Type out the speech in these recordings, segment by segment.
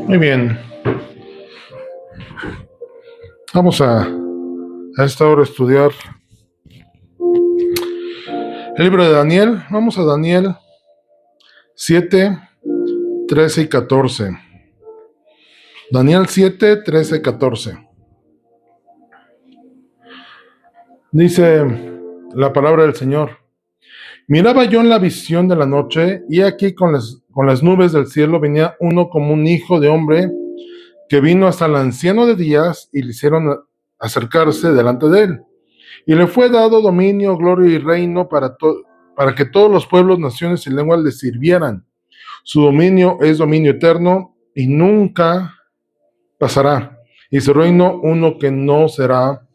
Muy bien, vamos a esta hora estudiar el libro de Daniel. Vamos a Daniel 7, 13 y 14. Daniel 7, 13 y 14. Dice la palabra del Señor. Miraba yo en la visión de la noche, y aquí con las nubes del cielo venía uno como un hijo de hombre, que vino hasta el anciano de días, y le hicieron acercarse delante de él. Y le fue dado dominio, gloria y reino para que todos los pueblos, naciones y lenguas le sirvieran. Su dominio es dominio eterno y nunca pasará, y su reino uno que no será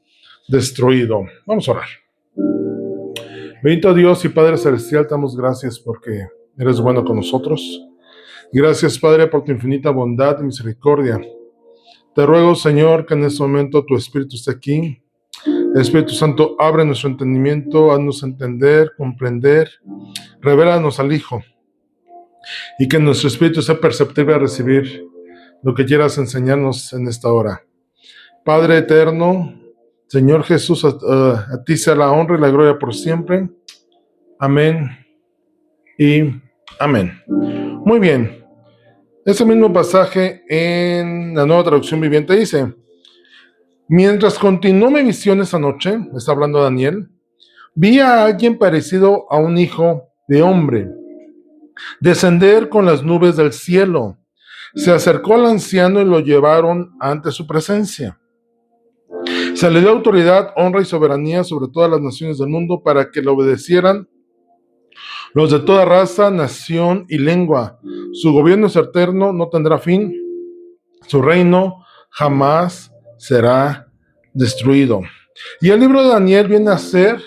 destruido. Vamos a orar. Bendito Dios y Padre Celestial, te damos gracias porque eres bueno con nosotros. Gracias, Padre, por tu infinita bondad y misericordia. Te ruego, Señor, que en este momento tu Espíritu esté aquí. Espíritu Santo, abre nuestro entendimiento, haznos entender, comprender, revélanos al Hijo, y que nuestro espíritu sea perceptible a recibir lo que quieras enseñarnos en esta hora. Padre eterno, Señor Jesús, a ti sea la honra y la gloria por siempre. Amén y amén. Muy bien. Ese mismo pasaje en la Nueva Traducción Viviente dice: mientras continuó mi visión esa noche, está hablando Daniel, vi a alguien parecido a un hijo de hombre descender con las nubes del cielo. Se acercó al anciano y lo llevaron ante su presencia. Se le dio autoridad, honra y soberanía sobre todas las naciones del mundo para que le obedecieran los de toda raza, nación y lengua. Su gobierno es eterno, no tendrá fin. Su reino jamás será destruido. Y el libro de Daniel viene a ser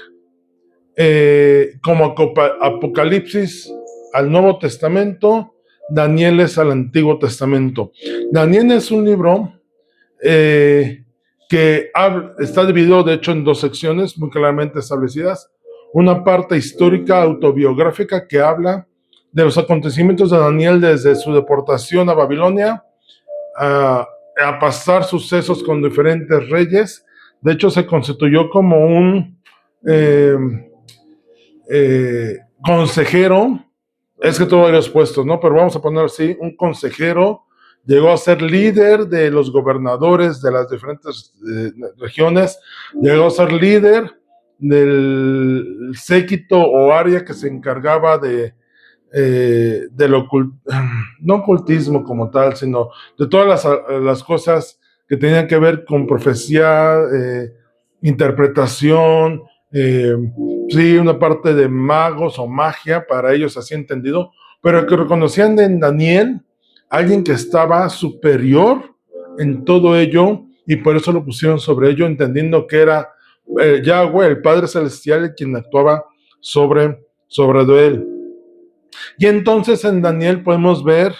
como Apocalipsis al Nuevo Testamento, Daniel es al Antiguo Testamento. Daniel es un libro que está dividido, de hecho, en dos secciones muy claramente establecidas. Una parte histórica, autobiográfica, que habla de los acontecimientos de Daniel desde su deportación a Babilonia, a pasar sucesos con diferentes reyes. De hecho, se constituyó como un consejero. Es que tuvo varios puestos, ¿no? Pero vamos a poner así, un consejero. Llegó a ser líder de los gobernadores de las diferentes regiones. Llegó a ser líder del séquito o área que se encargaba del no ocultismo como tal, sino de todas las cosas que tenían que ver con profecía, interpretación, sí, una parte de magos o magia, para ellos así entendido, pero que reconocían en Daniel alguien que estaba superior en todo ello, y por eso lo pusieron sobre ello, entendiendo que era Yahweh, el Padre Celestial, quien actuaba sobre él. Y entonces en Daniel podemos ver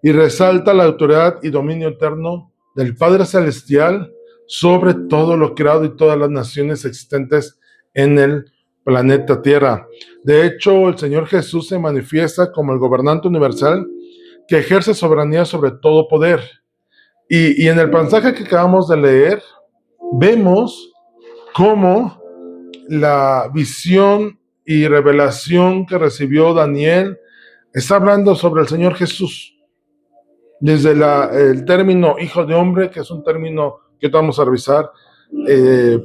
y resalta la autoridad y dominio eterno del Padre Celestial sobre todo lo creado y todas las naciones existentes en el planeta Tierra. De hecho, el Señor Jesús se manifiesta como el gobernante universal que ejerce soberanía sobre todo poder. Y en el pasaje que acabamos de leer, vemos cómo la visión y revelación que recibió Daniel está hablando sobre el Señor Jesús. Desde el término hijo de hombre, que es un término que vamos a revisar,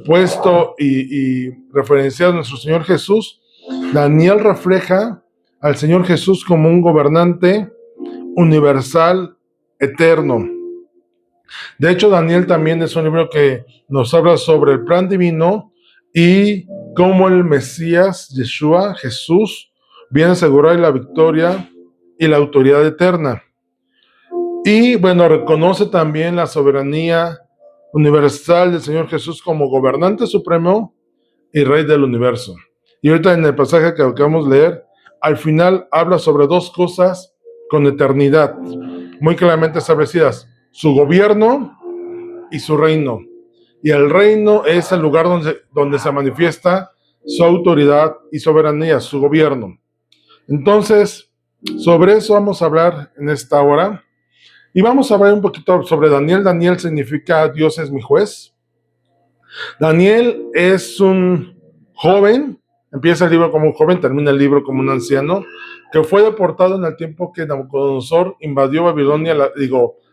puesto y referenciado a nuestro Señor Jesús, Daniel refleja al Señor Jesús como un gobernante universal, eterno. De hecho, Daniel también es un libro que nos habla sobre el plan divino y cómo el Mesías, Yeshua, Jesús, viene a asegurar la victoria y la autoridad eterna. Y bueno, reconoce también la soberanía universal del Señor Jesús como gobernante supremo y rey del universo. Y ahorita en el pasaje que acabamos de leer, al final habla sobre dos cosas con eternidad, muy claramente establecidas: su gobierno y su reino. Y el reino es el lugar donde se manifiesta su autoridad y soberanía, su gobierno. Entonces, sobre eso vamos a hablar en esta hora. Y vamos a ver un poquito sobre Daniel. Daniel significa Dios es mi juez. Daniel es un joven, empieza el libro como un joven, termina el libro como un anciano, que fue deportado en el tiempo que Nabucodonosor invadió Babilonia,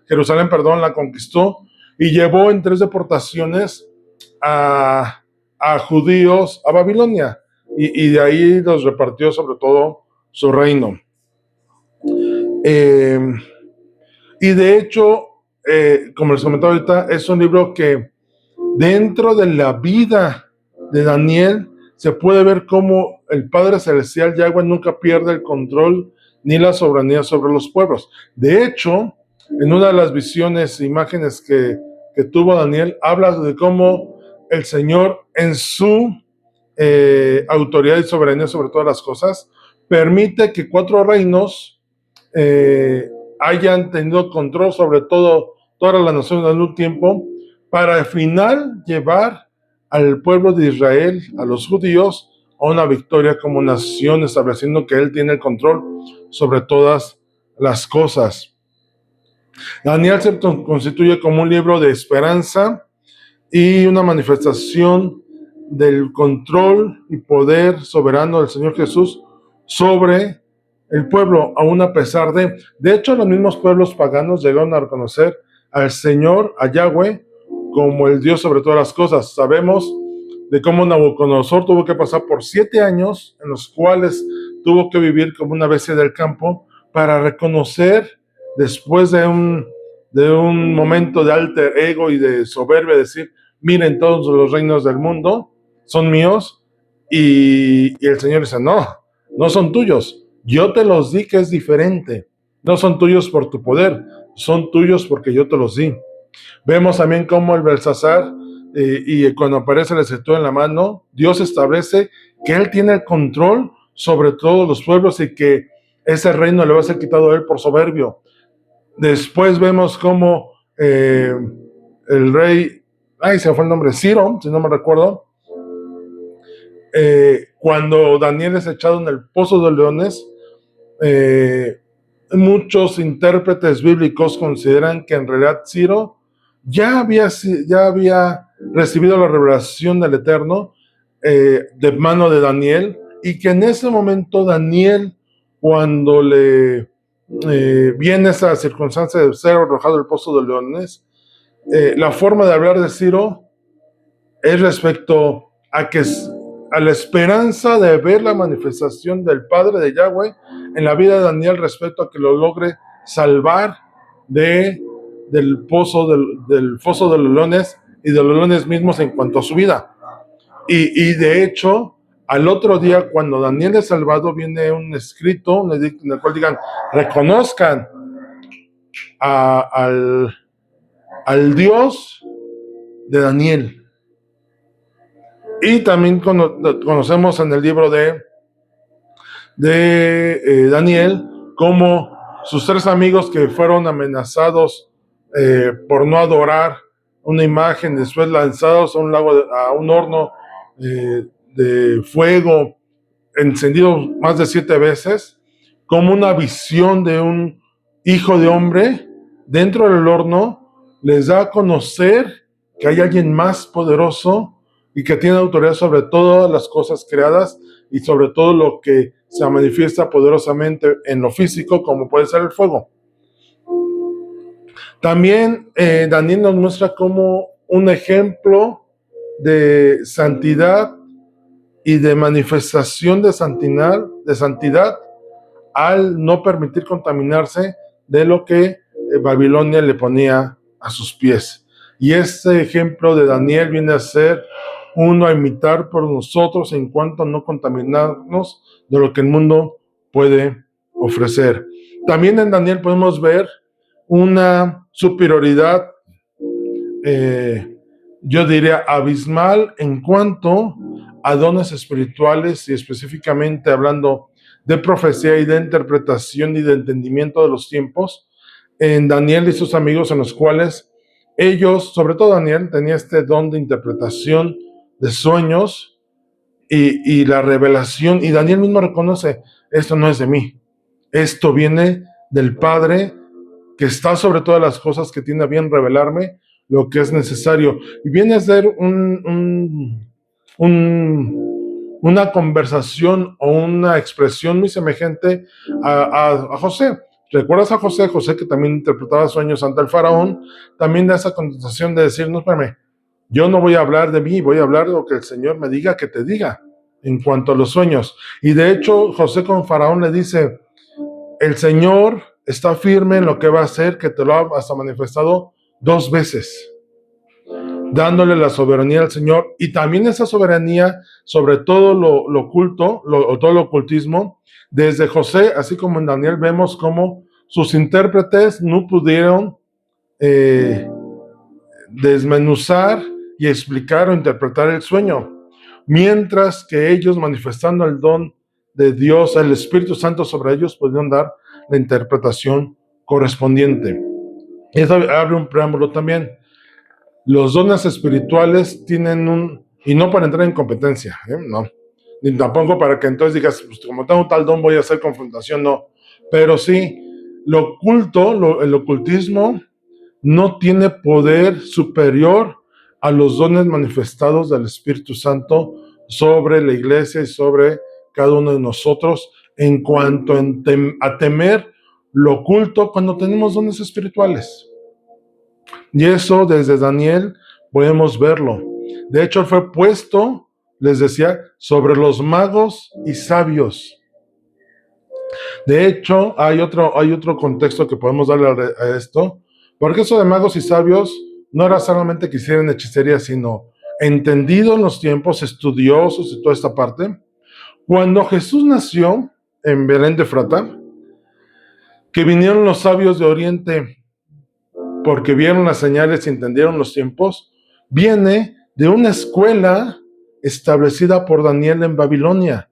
Jerusalén, la conquistó y llevó en 3 deportaciones a judíos a Babilonia y de ahí los repartió sobre todo su reino. Y de hecho, como les comentaba ahorita, es un libro que dentro de la vida de Daniel se puede ver cómo el Padre Celestial Yahweh nunca pierde el control ni la soberanía sobre los pueblos. De hecho, en una de las visiones, imágenes que tuvo Daniel, habla de cómo el Señor en su autoridad y soberanía sobre todas las cosas, permite que 4 reinos hayan tenido control sobre todas las naciones en un tiempo, para al final llevar al pueblo de Israel, a los judíos, a una victoria como nación, estableciendo que Él tiene el control sobre todas las cosas. Daniel se constituye como un libro de esperanza y una manifestación del control y poder soberano del Señor Jesús sobre el pueblo, aún a pesar de hecho, los mismos pueblos paganos llegaron a reconocer al Señor, a Yahweh, como el Dios sobre todas las cosas. Sabemos de cómo Nabucodonosor tuvo que pasar por 7 años en los cuales tuvo que vivir como una bestia del campo para reconocer, después de un momento de alter ego y de soberbia, decir, miren, todos los reinos del mundo son míos, y el Señor dice, no son tuyos, yo te los di, que es diferente, no son tuyos por tu poder, son tuyos porque yo te los di. Vemos también cómo el Belsasar, y cuando aparece la escritura en la mano, Dios establece que Él tiene el control sobre todos los pueblos y que ese reino le va a ser quitado a Él por soberbio. Después vemos cómo el rey, se me fue el nombre, Ciro, si no me recuerdo, cuando Daniel es echado en el pozo de leones, muchos intérpretes bíblicos consideran que en realidad Ciro ya había recibido la revelación del Eterno de mano de Daniel, y que en ese momento Daniel, cuando le viene esa circunstancia de ser arrojado del pozo de leones, la forma de hablar de Ciro es respecto a la esperanza de ver la manifestación del Padre de Yahweh en la vida de Daniel, respecto a que lo logre salvar del foso de los leones y de los leones mismos en cuanto a su vida. Y de hecho, al otro día, cuando Daniel es salvado, viene un escrito en el cual digan, reconozcan al Dios de Daniel. Y también conocemos en el libro de Daniel como sus 3 amigos que fueron amenazados por no adorar una imagen, después lanzados a un lago, a un horno de fuego encendido más de 7 veces, como una visión de un hijo de hombre dentro del horno, les da a conocer que hay alguien más poderoso y que tiene autoridad sobre todas las cosas creadas y sobre todo lo que se manifiesta poderosamente en lo físico, como puede ser el fuego. También Daniel nos muestra como un ejemplo de santidad y de manifestación de santidad al no permitir contaminarse de lo que Babilonia le ponía a sus pies. Y este ejemplo de Daniel viene a ser uno a imitar por nosotros en cuanto a no contaminarnos de lo que el mundo puede ofrecer. También en Daniel podemos ver una superioridad, yo diría abismal, en cuanto a dones espirituales, y específicamente hablando de profecía y de interpretación y de entendimiento de los tiempos, en Daniel y sus amigos, en los cuales ellos, sobre todo Daniel, tenía este don de interpretación de sueños y la revelación, y Daniel mismo reconoce, esto no es de mí, esto viene del Padre que está sobre todas las cosas, que tiene a bien revelarme lo que es necesario. Y viene a ser una conversación o una expresión muy semejante a José. ¿Recuerdas a José? José, que también interpretaba sueños ante el faraón, también da esa contestación de decir, no, espérame, yo no voy a hablar de mí, voy a hablar de lo que el Señor me diga que te diga en cuanto a los sueños. Y de hecho, José con faraón le dice, el Señor está firme en lo que va a hacer, que te lo ha hasta manifestado 2 veces, dándole la soberanía al Señor, y también esa soberanía sobre todo lo oculto, todo lo ocultismo. Desde José, así como en Daniel, vemos cómo sus intérpretes no pudieron desmenuzar y explicar o interpretar el sueño, mientras que ellos, manifestando el don de Dios, el Espíritu Santo sobre ellos, pudieron dar la interpretación correspondiente. Eso abre un preámbulo también. Los dones espirituales tienen y no para entrar en competencia, no, ni tampoco para que entonces digas, pues como tengo tal don voy a hacer confrontación, no, pero sí, lo oculto, el ocultismo no tiene poder superior a los dones manifestados del Espíritu Santo sobre la iglesia y sobre cada uno de nosotros en cuanto a temer lo oculto cuando tenemos dones espirituales. Y eso desde Daniel podemos verlo. De hecho, fue puesto, les decía, sobre los magos y sabios. De hecho, hay otro contexto que podemos darle a esto, porque eso de magos y sabios no era solamente que hicieran hechicería, sino entendido en los tiempos, estudiosos y toda esta parte. Cuando Jesús nació en Belén de Efrata, que vinieron los sabios de Oriente porque vieron las señales y entendieron los tiempos, viene de una escuela establecida por Daniel en Babilonia,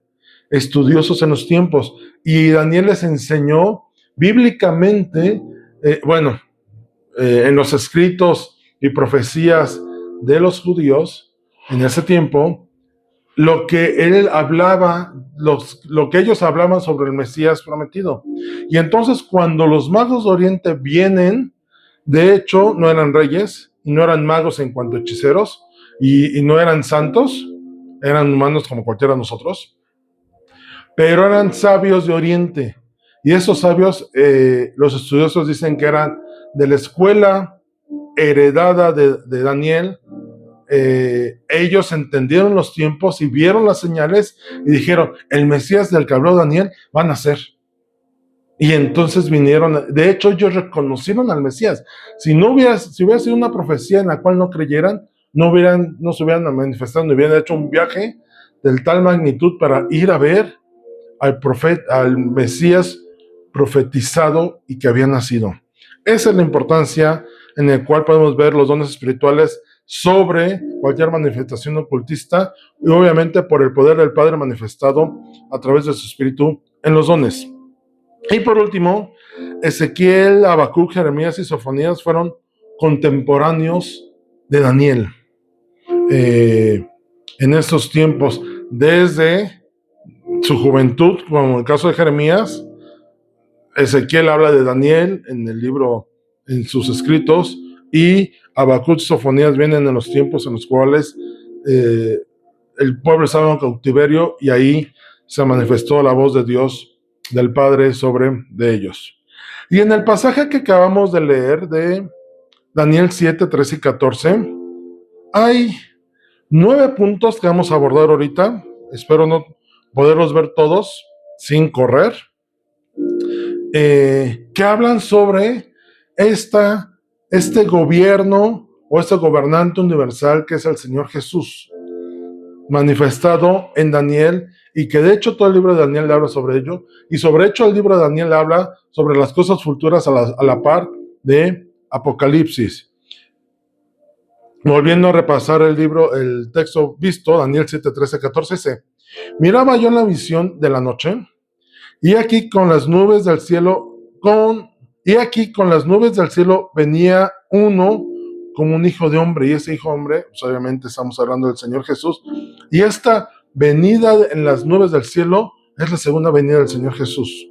estudiosos en los tiempos, y Daniel les enseñó bíblicamente, en los escritos y profecías de los judíos en ese tiempo, lo que él hablaba, lo que ellos hablaban sobre el Mesías prometido. Y entonces cuando los magos de Oriente vienen, de hecho no eran reyes y no eran magos en cuanto a hechiceros y no eran santos, eran humanos como cualquiera de nosotros, pero eran sabios de Oriente. Y esos sabios, los estudiosos dicen que eran de la escuela heredada de Daniel. Ellos entendieron los tiempos y vieron las señales y dijeron, el Mesías del que habló Daniel va a nacer. Y entonces vinieron, de hecho ellos reconocieron al Mesías. Si hubiera sido una profecía en la cual no creyeran, no se hubieran manifestado, no hubieran hecho un viaje de tal magnitud para ir a ver al Mesías profetizado y que había nacido. Esa es la importancia en la cual podemos ver los dones espirituales sobre cualquier manifestación ocultista y obviamente por el poder del Padre manifestado a través de su Espíritu en los dones. Y por último, Ezequiel, Habacuc, Jeremías y Sofonías fueron contemporáneos de Daniel en estos tiempos, desde su juventud, como el caso de Jeremías. Ezequiel habla de Daniel en el libro, en sus escritos, y Habacuc y Sofonías vienen en los tiempos en los cuales el pueblo estaba en cautiverio y ahí se manifestó la voz de Dios, del Padre, de ellos. Y en el pasaje que acabamos de leer de Daniel 7, 13 y 14, hay 9 puntos que vamos a abordar ahorita. Espero no poderlos ver todos sin correr. Que hablan sobre este gobierno o este gobernante universal que es el Señor Jesús, manifestado en Daniel, y que de hecho todo el libro de Daniel habla sobre ello, y sobre hecho el libro de Daniel habla sobre las cosas futuras a la par de Apocalipsis. Volviendo a repasar el texto visto, Daniel 7, 13, 14, dice: miraba yo en la visión de la noche, y aquí con las nubes del cielo, con las nubes del cielo venía uno como un hijo de hombre, y ese hijo de hombre, pues obviamente estamos hablando del Señor Jesús, y esta venida en las nubes del cielo es la segunda venida del Señor Jesús,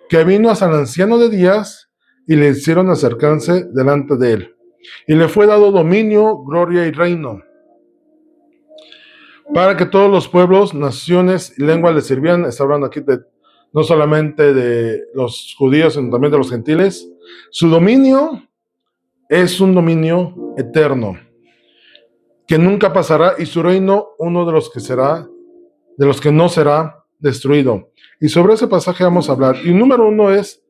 que vino hasta el anciano de días y le hicieron acercarse delante de él. Y le fue dado dominio, gloria y reino, para que todos los pueblos, naciones y lenguas le sirvieran. Está hablando aquí no solamente de los judíos, sino también de los gentiles. Su dominio es un dominio eterno, que nunca pasará, y su reino uno de los que no será destruido. Y sobre ese pasaje vamos a hablar. Y número 1 es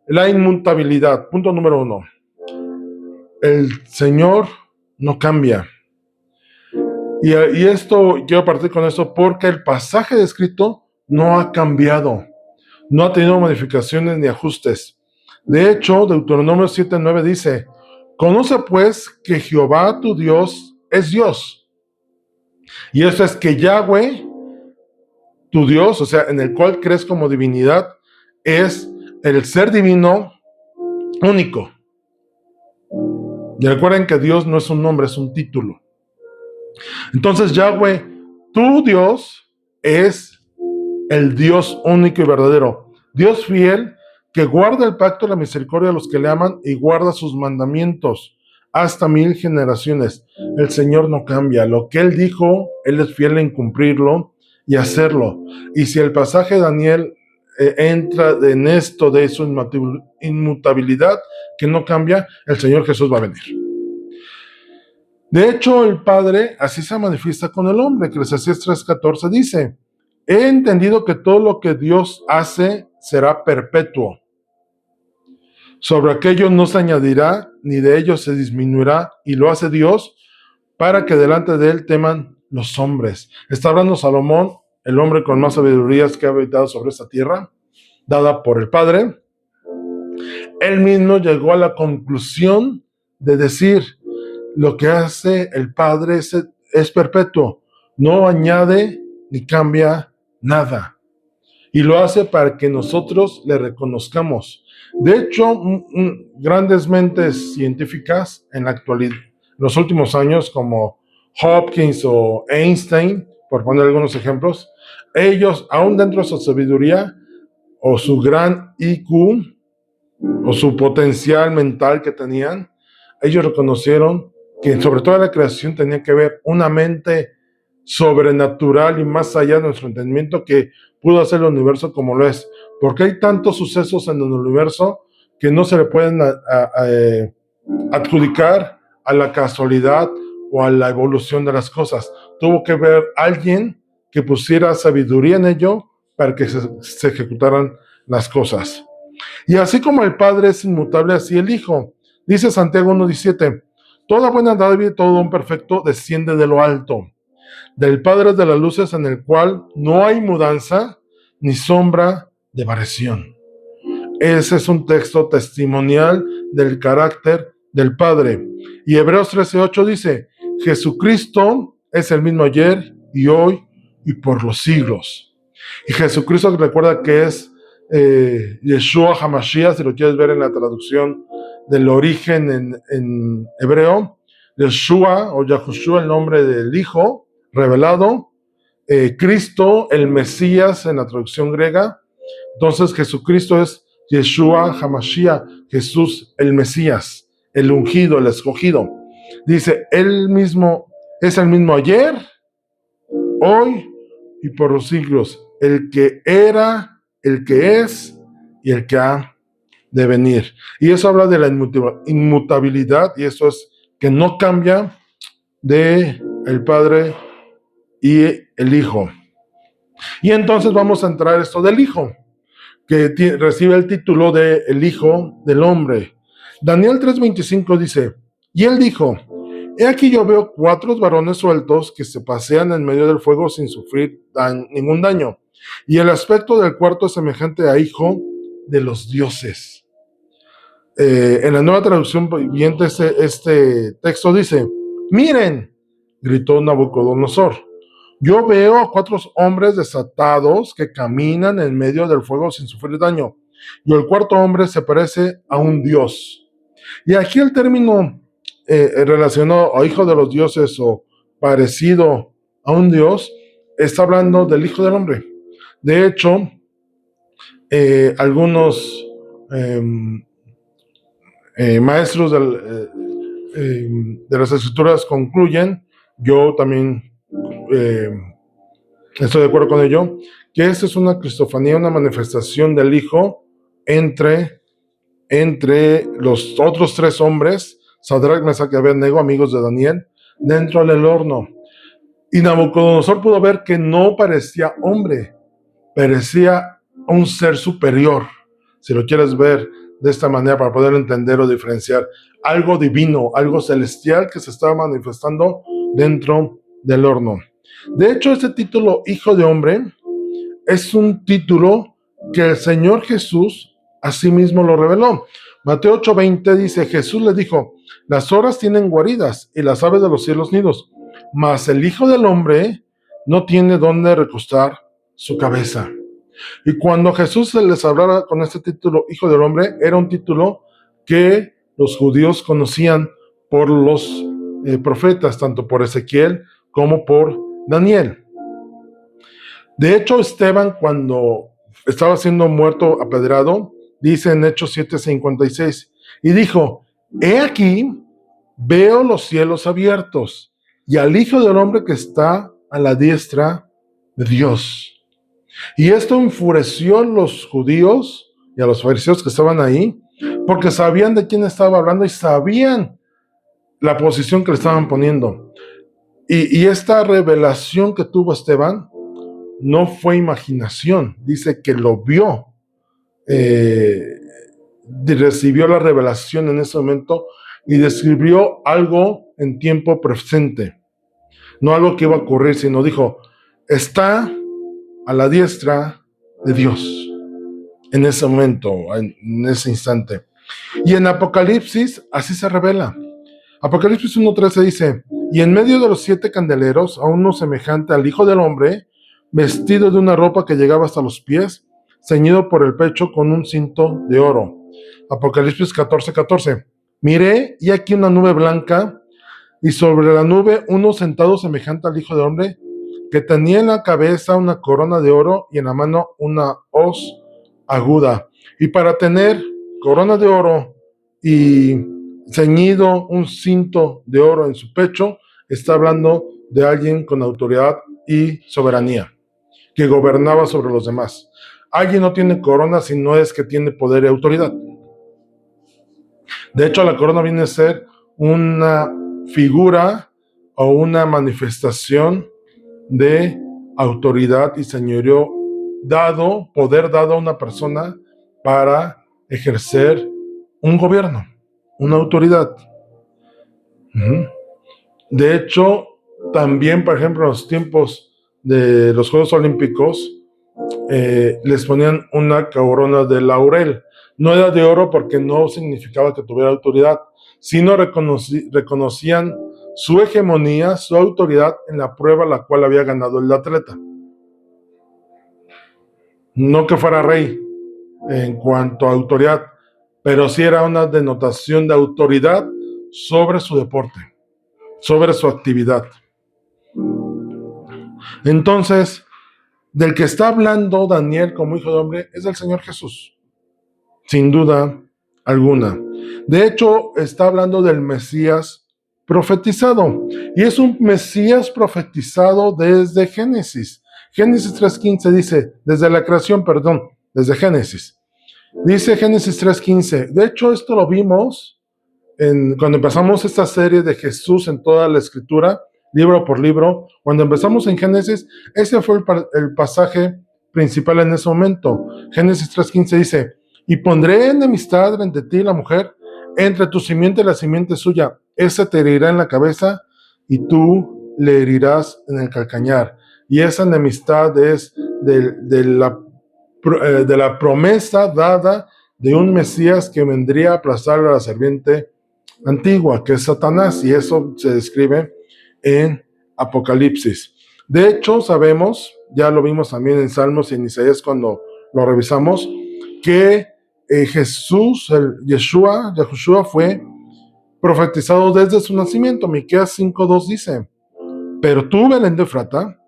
la inmutabilidad. Punto número 1. El Señor no cambia. Y esto, quiero partir con esto porque el pasaje descrito no ha cambiado, no ha tenido modificaciones ni ajustes. De hecho, Deuteronomio 7:9 dice: conoce pues que Jehová tu Dios es Dios. Y eso es que Yahweh, tu Dios, o sea, en el cual crees como divinidad, es el ser divino único. Y recuerden que Dios no es un nombre, es un título. Entonces, Yahweh, tu Dios, es el Dios único y verdadero. Dios fiel, que guarda el pacto y la misericordia de los que le aman y guarda sus mandamientos hasta 1000 generaciones. El Señor no cambia. Lo que Él dijo, Él es fiel en cumplirlo y hacerlo. Y si el pasaje de Daniel entra en esto de su inmutabilidad, que no cambia, el Señor Jesús va a venir. De hecho, el Padre así se manifiesta con el hombre. Eclesiastés 3:14 dice: he entendido que todo lo que Dios hace será perpetuo. Sobre aquello no se añadirá, ni de ello se disminuirá, y lo hace Dios para que delante de él teman los hombres. Está hablando Salomón, el hombre con más sabidurías que ha habitado sobre esta tierra, dada por el Padre. Él mismo llegó a la conclusión de decir: lo que hace el Padre es perpetuo, no añade ni cambia nada. Y lo hace para que nosotros le reconozcamos. De hecho, grandes mentes científicas en la actualidad, en los últimos años, como Hopkins o Einstein, por poner algunos ejemplos, ellos, aún dentro de su sabiduría o su gran IQ o su potencial mental que tenían, ellos reconocieron que sobre toda la creación tenía que ver una mente sobrenatural y más allá de nuestro entendimiento que pudo hacer el universo como lo es. Porque hay tantos sucesos en el universo que no se le pueden adjudicar a la casualidad o a la evolución de las cosas. Tuvo que ver alguien que pusiera sabiduría en ello para que se ejecutaran las cosas. Y así como el Padre es inmutable, así el Hijo. Dice Santiago 1:17: toda buena dádiva y todo don perfecto desciende de lo alto, del Padre de las luces, en el cual no hay mudanza ni sombra de variación. Ese es un texto testimonial del carácter del Padre. Y Hebreos 13:8 dice: Jesucristo es el mismo ayer y hoy y por los siglos. Y Jesucristo, recuerda que es Yeshua HaMashiach, si lo quieres ver en la traducción del origen en hebreo. Yeshua o Yahushua, el nombre del Hijo revelado. Cristo, el Mesías en la traducción griega. Entonces Jesucristo es Yeshua HaMashiach, Jesús el Mesías, el ungido, el escogido. Dice, él mismo es el mismo ayer, hoy y por los siglos, el que era, el que es y el que ha de venir. Y eso habla de la inmutabilidad, y eso es que no cambia de el Padre y el Hijo. Y entonces vamos a entrar a esto del Hijo, que recibe el título de el Hijo del Hombre. Daniel 3:25 dice: y él dijo, he aquí yo veo 4 varones sueltos que se pasean en medio del fuego sin sufrir ningún daño, y el aspecto del cuarto es semejante a hijo de los dioses. En la nueva traducción viviente este texto dice: miren, gritó Nabucodonosor, yo veo a 4 hombres desatados que caminan en medio del fuego sin sufrir daño, y el cuarto hombre se parece a un dios. Y aquí el término relacionado a hijo de los dioses o parecido a un dios está hablando del Hijo del Hombre. De hecho, algunos maestros de las escrituras concluyen, yo también estoy de acuerdo con ello, que esta es una cristofanía, una manifestación del Hijo entre los otros tres hombres, Sadrach, Mesach y Abednego, amigos de Daniel, dentro del horno. Y Nabucodonosor pudo ver que no parecía hombre, parecía un ser superior, si lo quieres ver de esta manera para poder entender o diferenciar, algo divino, algo celestial que se estaba manifestando dentro del horno. De hecho, este título, Hijo de Hombre, es un título que el Señor Jesús a sí mismo lo reveló. Mateo 8:20 dice, Jesús le dijo, las horas tienen guaridas y las aves de los cielos nidos, mas el Hijo del Hombre no tiene dónde recostar su cabeza. Y cuando Jesús les hablaba con este título, Hijo del Hombre, era un título que los judíos conocían por los profetas, tanto por Ezequiel como por Daniel. De hecho, Esteban, cuando estaba siendo muerto apedreado, dice en Hechos 7:56, y dijo, he aquí, veo los cielos abiertos, y al Hijo del Hombre que está a la diestra de Dios. Y esto enfureció a los judíos y a los fariseos que estaban ahí, porque sabían de quién estaba hablando y sabían la posición que le estaban poniendo. Y esta revelación que tuvo Esteban no fue imaginación, dice que lo vio, recibió la revelación en ese momento y describió algo en tiempo presente, no algo que iba a ocurrir, sino dijo, está a la diestra de Dios en ese momento, en ese instante. Y en Apocalipsis así se revela. Apocalipsis 1:13 dice, y en medio de los 7 candeleros, a uno semejante al Hijo del Hombre, vestido de una ropa que llegaba hasta los pies, ceñido por el pecho con un cinto de oro. Apocalipsis 14:14. Miré, y aquí una nube blanca, y sobre la nube uno sentado semejante al Hijo del Hombre, que tenía en la cabeza una corona de oro y en la mano una hoz aguda. Y para tener corona de oro y ceñido un cinto de oro en su pecho, está hablando de alguien con autoridad y soberanía, que gobernaba sobre los demás. Alguien no tiene corona si no es que tiene poder y autoridad. De hecho, la corona viene a ser una figura o una manifestación de autoridad y señorío dado, poder dado a una persona para ejercer un gobierno, una autoridad. De hecho, también, por ejemplo, en los tiempos de los Juegos Olímpicos, les ponían una corona de laurel. No era de oro porque no significaba que tuviera autoridad, sino reconocían su hegemonía, su autoridad en la prueba a la cual había ganado el atleta. No que fuera rey en cuanto a autoridad, pero sí era una denotación de autoridad sobre su deporte, sobre su actividad. Entonces, del que está hablando Daniel como Hijo de Hombre es el Señor Jesús, sin duda alguna. De hecho, está hablando del Mesías profetizado, y es un Mesías profetizado desde Génesis. Génesis 3:15 dice, desde Génesis. Dice Génesis 3:15. De hecho, esto lo vimos cuando empezamos esta serie de Jesús en toda la Escritura, libro por libro. Cuando empezamos en Génesis, ese fue el pasaje principal en ese momento. Génesis 3:15 dice, y pondré enemistad entre ti y la mujer, entre tu simiente y la simiente suya. Ese te herirá en la cabeza y tú le herirás en el calcañar. Y esa enemistad es de la promesa dada de un Mesías que vendría a aplastar a la serpiente antigua, que es Satanás, y eso se describe en Apocalipsis. De hecho, sabemos, ya lo vimos también en Salmos y en Isaías cuando lo revisamos, que Jesús, Yeshua fue profetizado desde su nacimiento. Miqueas 5:2 dice, pero tú, Belén de Efrata,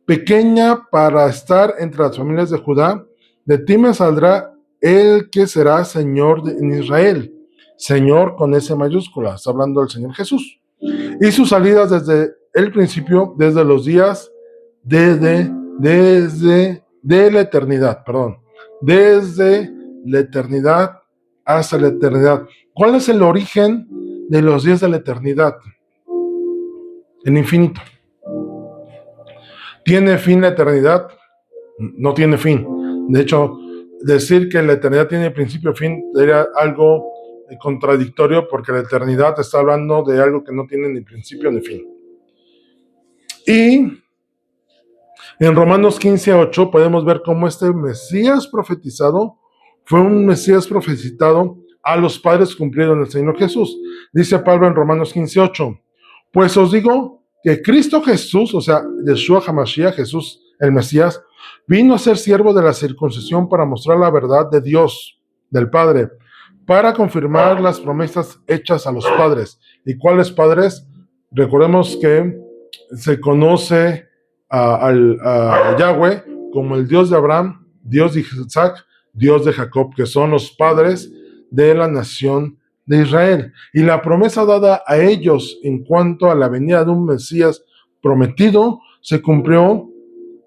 pequeña para estar entre las familias de Judá, de ti me saldrá el que será Señor en Israel, Señor con S mayúscula, está hablando del Señor Jesús. Y sus salidas desde el principio, desde los días, de la eternidad, perdón, desde la eternidad hasta la eternidad. ¿Cuál es el origen de los días de la eternidad? El infinito. ¿Tiene fin la eternidad? No tiene fin. De hecho, decir que la eternidad tiene principio y fin sería algo contradictorio, porque la eternidad está hablando de algo que no tiene ni principio ni fin. Y en Romanos 15:8 podemos ver cómo este Mesías profetizado fue un Mesías profetizado a los padres cumplido en el Señor Jesús. Dice Pablo en Romanos 15:8, pues os digo que Cristo Jesús, o sea, Yeshua HaMashiach, Jesús el Mesías, vino a ser siervo de la circuncisión para mostrar la verdad de Dios, del Padre, para confirmar las promesas hechas a los padres. ¿Y cuáles padres? Recordemos que se conoce a Yahweh como el Dios de Abraham, Dios de Isaac, Dios de Jacob, que son los padres de la nación de Israel. Y la promesa dada a ellos en cuanto a la venida de un Mesías prometido se cumplió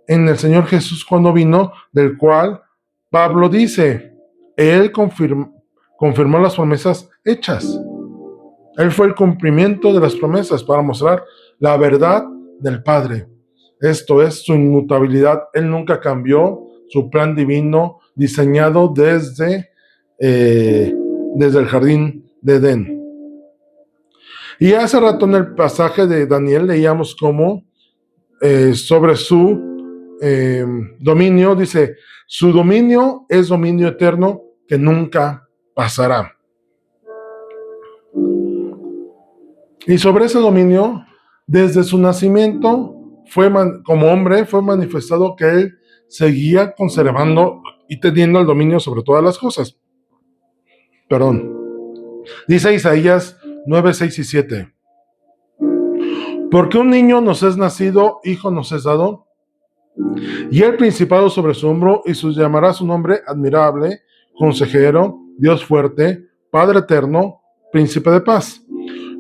en el Señor Jesús cuando vino, del cual Pablo dice, Él confirmó las promesas hechas. Él fue el cumplimiento de las promesas para mostrar la verdad del Padre. Esto es su inmutabilidad. Él nunca cambió su plan divino diseñado desde el jardín de Edén. Y hace rato en el pasaje de Daniel leíamos cómo sobre su dominio, dice, su dominio es dominio eterno que nunca pasará. Y sobre ese dominio, desde su nacimiento, como hombre, fue manifestado que él seguía conservando y teniendo el dominio sobre todas las cosas. Dice Isaías 9, 6 y 7. Porque un niño nos es nacido, hijo nos es dado, y el principado sobre su hombro, y se llamará su nombre admirable, consejero, Dios fuerte, Padre eterno, príncipe de paz.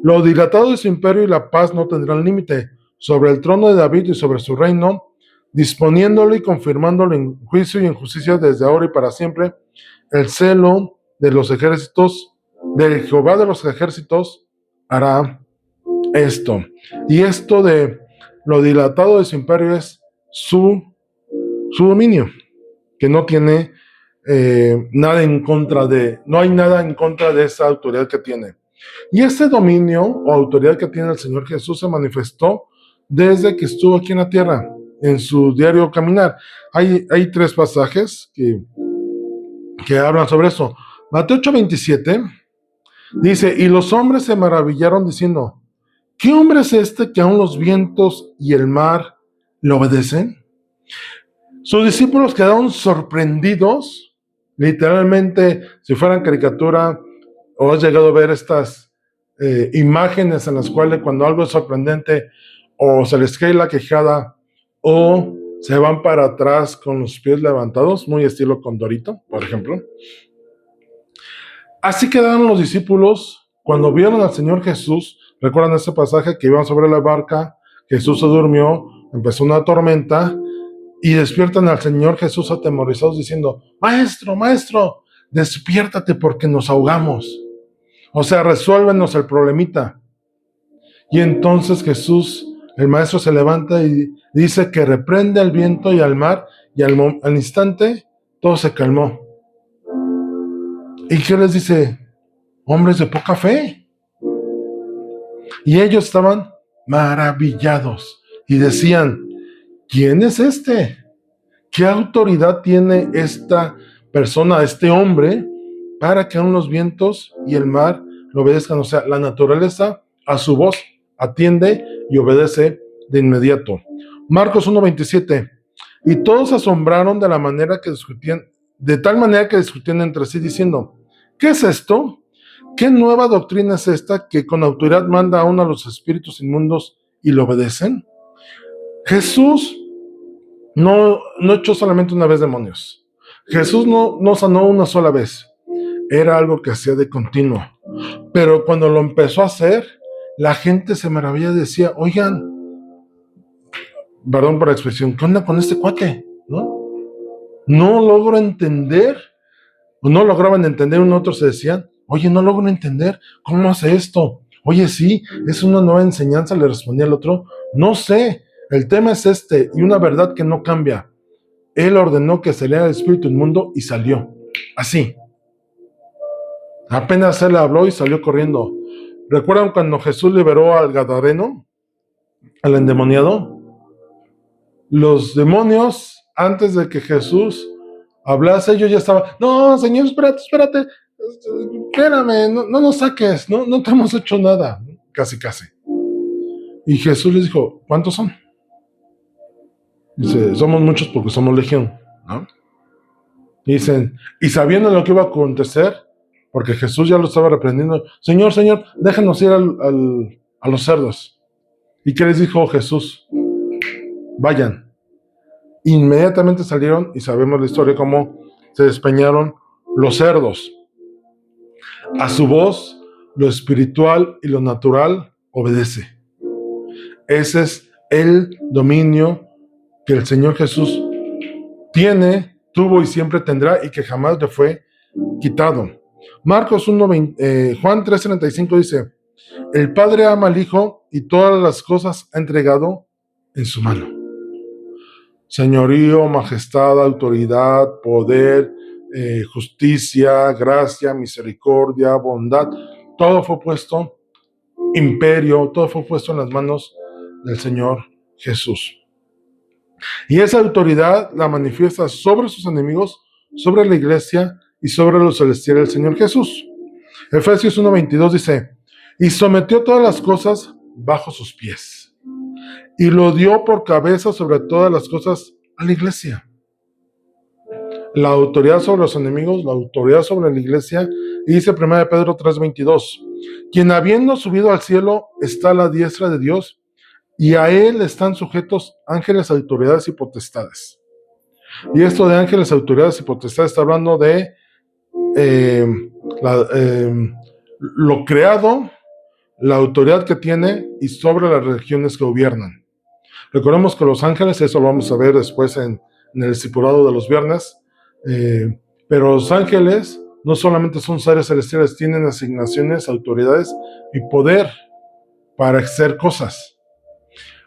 Lo dilatado de su imperio y la paz no tendrán límite sobre el trono de David y sobre su reino, disponiéndolo y confirmándolo en juicio y en justicia desde ahora y para siempre. El celo de los ejércitos, del Jehová de los ejércitos, hará esto. Y esto de lo dilatado de su imperio es su dominio, que no tiene nada en contra de, no hay nada en contra de esa autoridad que tiene. Y este dominio o autoridad que tiene el Señor Jesús se manifestó desde que estuvo aquí en la tierra, en su diario caminar. Hay 3 pasajes que hablan sobre eso. Mateo 8:27 dice, y los hombres se maravillaron diciendo, ¿qué hombre es este que aun los vientos y el mar le obedecen? Sus discípulos quedaron sorprendidos, literalmente, si fueran caricatura, o has llegado a ver estas imágenes en las cuales cuando algo es sorprendente, o se les cae la quejada, o se van para atrás con los pies levantados, muy estilo Condorito, por ejemplo. Así quedaron los discípulos cuando vieron al Señor Jesús. ¿Recuerdan ese pasaje que iban sobre la barca? Jesús se durmió, empezó una tormenta, y despiertan al Señor Jesús atemorizados diciendo, Maestro, Maestro, despiértate porque nos ahogamos. O sea, resuélvenos el problemita. Y entonces Jesús, el Maestro, se levanta y dice que reprende al viento y al mar, y al instante todo se calmó. ¿Y qué les dice? Hombres de poca fe. Y ellos estaban maravillados y decían, ¿quién es este? ¿Qué autoridad tiene esta persona, este hombre, para que aun los vientos y el mar lo obedezcan? O sea, la naturaleza a su voz atiende y obedece de inmediato. Marcos 1:27. Y todos se asombraron de tal manera que discutían entre sí diciendo, ¿qué es esto? ¿Qué nueva doctrina es esta que con autoridad manda aún a los espíritus inmundos y lo obedecen? Jesús no echó solamente una vez demonios. Jesús no sanó una sola vez. era algo que hacía de continuo. Pero cuando lo empezó a hacer, la gente se maravilla y decía, oigan, perdón por la expresión, ¿qué onda con este cuate? No logro entender, o no lograban entender, otros se decían, oye, no logro entender, ¿cómo hace esto? Oye, sí, es una nueva enseñanza, le respondía el otro, no sé, el tema es este, y una verdad que no cambia. Él ordenó que saliera el espíritu inmundo y salió, así. Apenas él habló y salió corriendo. ¿Recuerdan cuando Jesús liberó al gadareno, al endemoniado? Los demonios, antes de que Jesús hablase, yo ya estaba, no, Señor, espérate, espérame, no nos saques, no te hemos hecho nada, casi. Y Jesús les dijo, ¿cuántos son? Dice, somos muchos porque somos legión, ¿no? Y dicen, y sabiendo lo que iba a acontecer, porque Jesús ya lo estaba reprendiendo, Señor, déjanos ir a los cerdos. ¿Y qué les dijo Jesús? Vayan. Inmediatamente salieron y sabemos la historia, cómo se despeñaron los cerdos. A su voz, lo espiritual y lo natural obedece. Ese es el dominio que el Señor Jesús tuvo y siempre tendrá, y que jamás le fue quitado. Marcos 1, Juan 3:35 dice, el Padre ama al Hijo y todas las cosas ha entregado en su mano. Señorío, majestad, autoridad, poder, justicia, gracia, misericordia, bondad, todo fue puesto, imperio, todo fue puesto en las manos del Señor Jesús. Y esa autoridad la manifiesta sobre sus enemigos, sobre la iglesia y sobre los celestiales del Señor Jesús. Efesios 1:22 dice, y sometió todas las cosas bajo sus pies, y lo dio por cabeza sobre todas las cosas a la iglesia. La autoridad sobre los enemigos, la autoridad sobre la iglesia, y dice 1 Pedro 3:22, quien habiendo subido al cielo está a la diestra de Dios, y a él están sujetos ángeles, autoridades y potestades. Y esto de ángeles, autoridades y potestades está hablando de lo creado, la autoridad que tiene y sobre las regiones que gobiernan. Recordemos que los ángeles, eso lo vamos a ver después en el discipulado de los viernes, pero los ángeles no solamente son seres celestiales, tienen asignaciones, autoridades y poder para hacer cosas.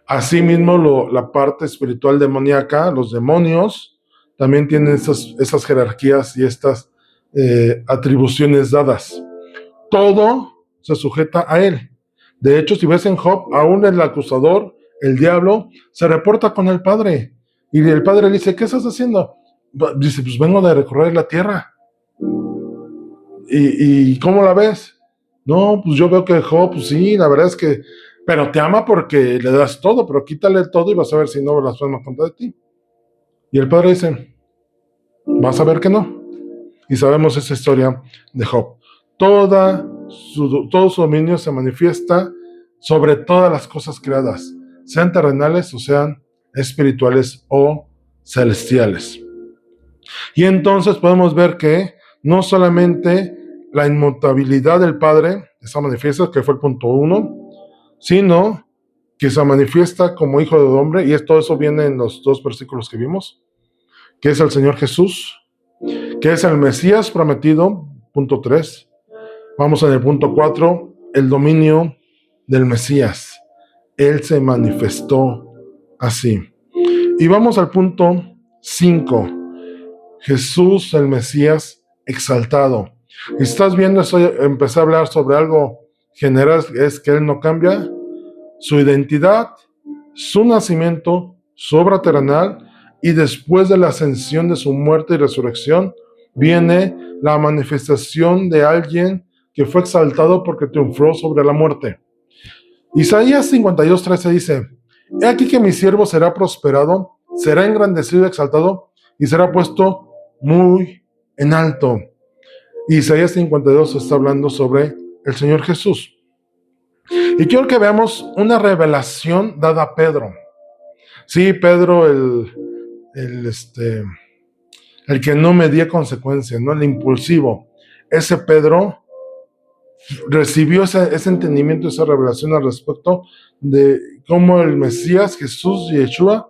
Asimismo, la parte espiritual demoníaca, los demonios, también tienen esas jerarquías y estas atribuciones dadas. Todo se sujeta a él. De hecho, si ves en Job, aún el acusador, el diablo, se reporta con el Padre. Y el Padre le dice, ¿qué estás haciendo? Dice, pues vengo de recorrer la tierra. ¿Y cómo la ves? No, pues yo veo que Job, pues sí, la verdad es que, pero te ama porque le das todo, pero quítale todo y vas a ver si no blasfema contra de ti. Y el Padre dice, vas a ver que no. Y sabemos esa historia de Job. Todo su dominio se manifiesta sobre todas las cosas creadas, sean terrenales o sean espirituales o celestiales. Y entonces podemos ver que no solamente la inmutabilidad del Padre está manifiesta, que fue el punto 1, sino que se manifiesta como hijo del hombre, y todo eso viene en los 2 versículos que vimos, que es el Señor Jesús, que es el Mesías prometido, punto 3. Vamos en el punto 4, el dominio del Mesías. Él se manifestó así. Y vamos al punto 5, Jesús el Mesías exaltado. Y estás viendo, empecé a hablar sobre algo general, es que Él no cambia, su identidad, su nacimiento, su obra terrenal, y después de la ascensión de su muerte y resurrección, viene la manifestación de alguien que fue exaltado porque triunfó sobre la muerte. Isaías 52:13 dice, he aquí que mi siervo será prosperado, será engrandecido y exaltado, y será puesto muy en alto. Isaías 52 está hablando sobre el Señor Jesús. Y quiero que veamos una revelación dada a Pedro. Sí, Pedro, el que no medía consecuencias, ¿no? El impulsivo, ese Pedro recibió ese entendimiento, esa revelación al respecto de cómo el Mesías, Jesús Yeshua,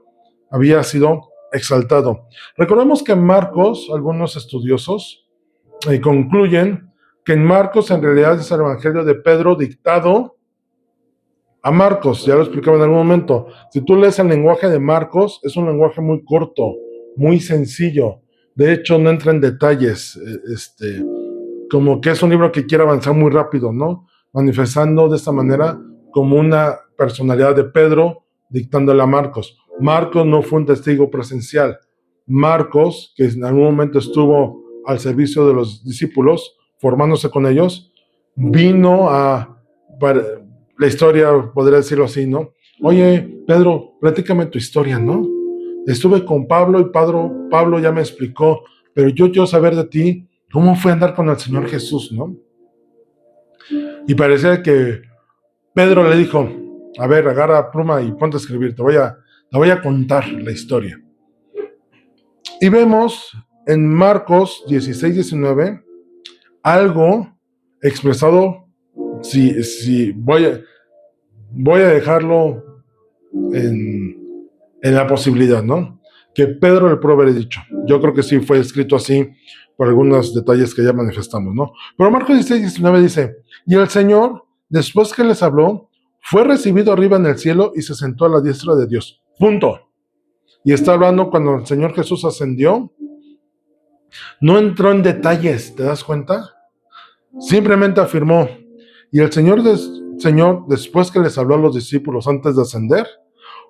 había sido exaltado. Recordemos que en Marcos, algunos estudiosos concluyen que en Marcos en realidad es el Evangelio de Pedro dictado a Marcos, ya lo explicaba en algún momento. Si tú lees el lenguaje de Marcos, es un lenguaje muy corto, muy sencillo. De hecho, no entra en detalles, como que es un libro que quiere avanzar muy rápido, ¿no? Manifestando de esta manera como una personalidad de Pedro dictándole a Marcos. Marcos no fue un testigo presencial. Marcos, que en algún momento estuvo al servicio de los discípulos, formándose con ellos, vino la historia, podría decirlo así, ¿no? Oye, Pedro, platícame tu historia, ¿no? Estuve con Pablo y Pablo ya me explicó, pero yo quiero saber de ti, ¿cómo fue andar con el Señor Jesús, no? Y parecía que Pedro le dijo, a ver, agarra pluma y ponte a escribir, te voy a contar la historia. Y vemos en Marcos 16-19 algo expresado, si voy a dejarlo en la posibilidad, ¿no? Que Pedro le pudo haber dicho. Yo creo que sí fue escrito así por algunos detalles que ya manifestamos, ¿no? Pero Marcos 16-19 dice, y el Señor, después que les habló, fue recibido arriba en el cielo y se sentó a la diestra de Dios. Punto. Y está hablando cuando el Señor Jesús ascendió. No entró en detalles, ¿te das cuenta? Simplemente afirmó, y el Señor, después que les habló a los discípulos antes de ascender,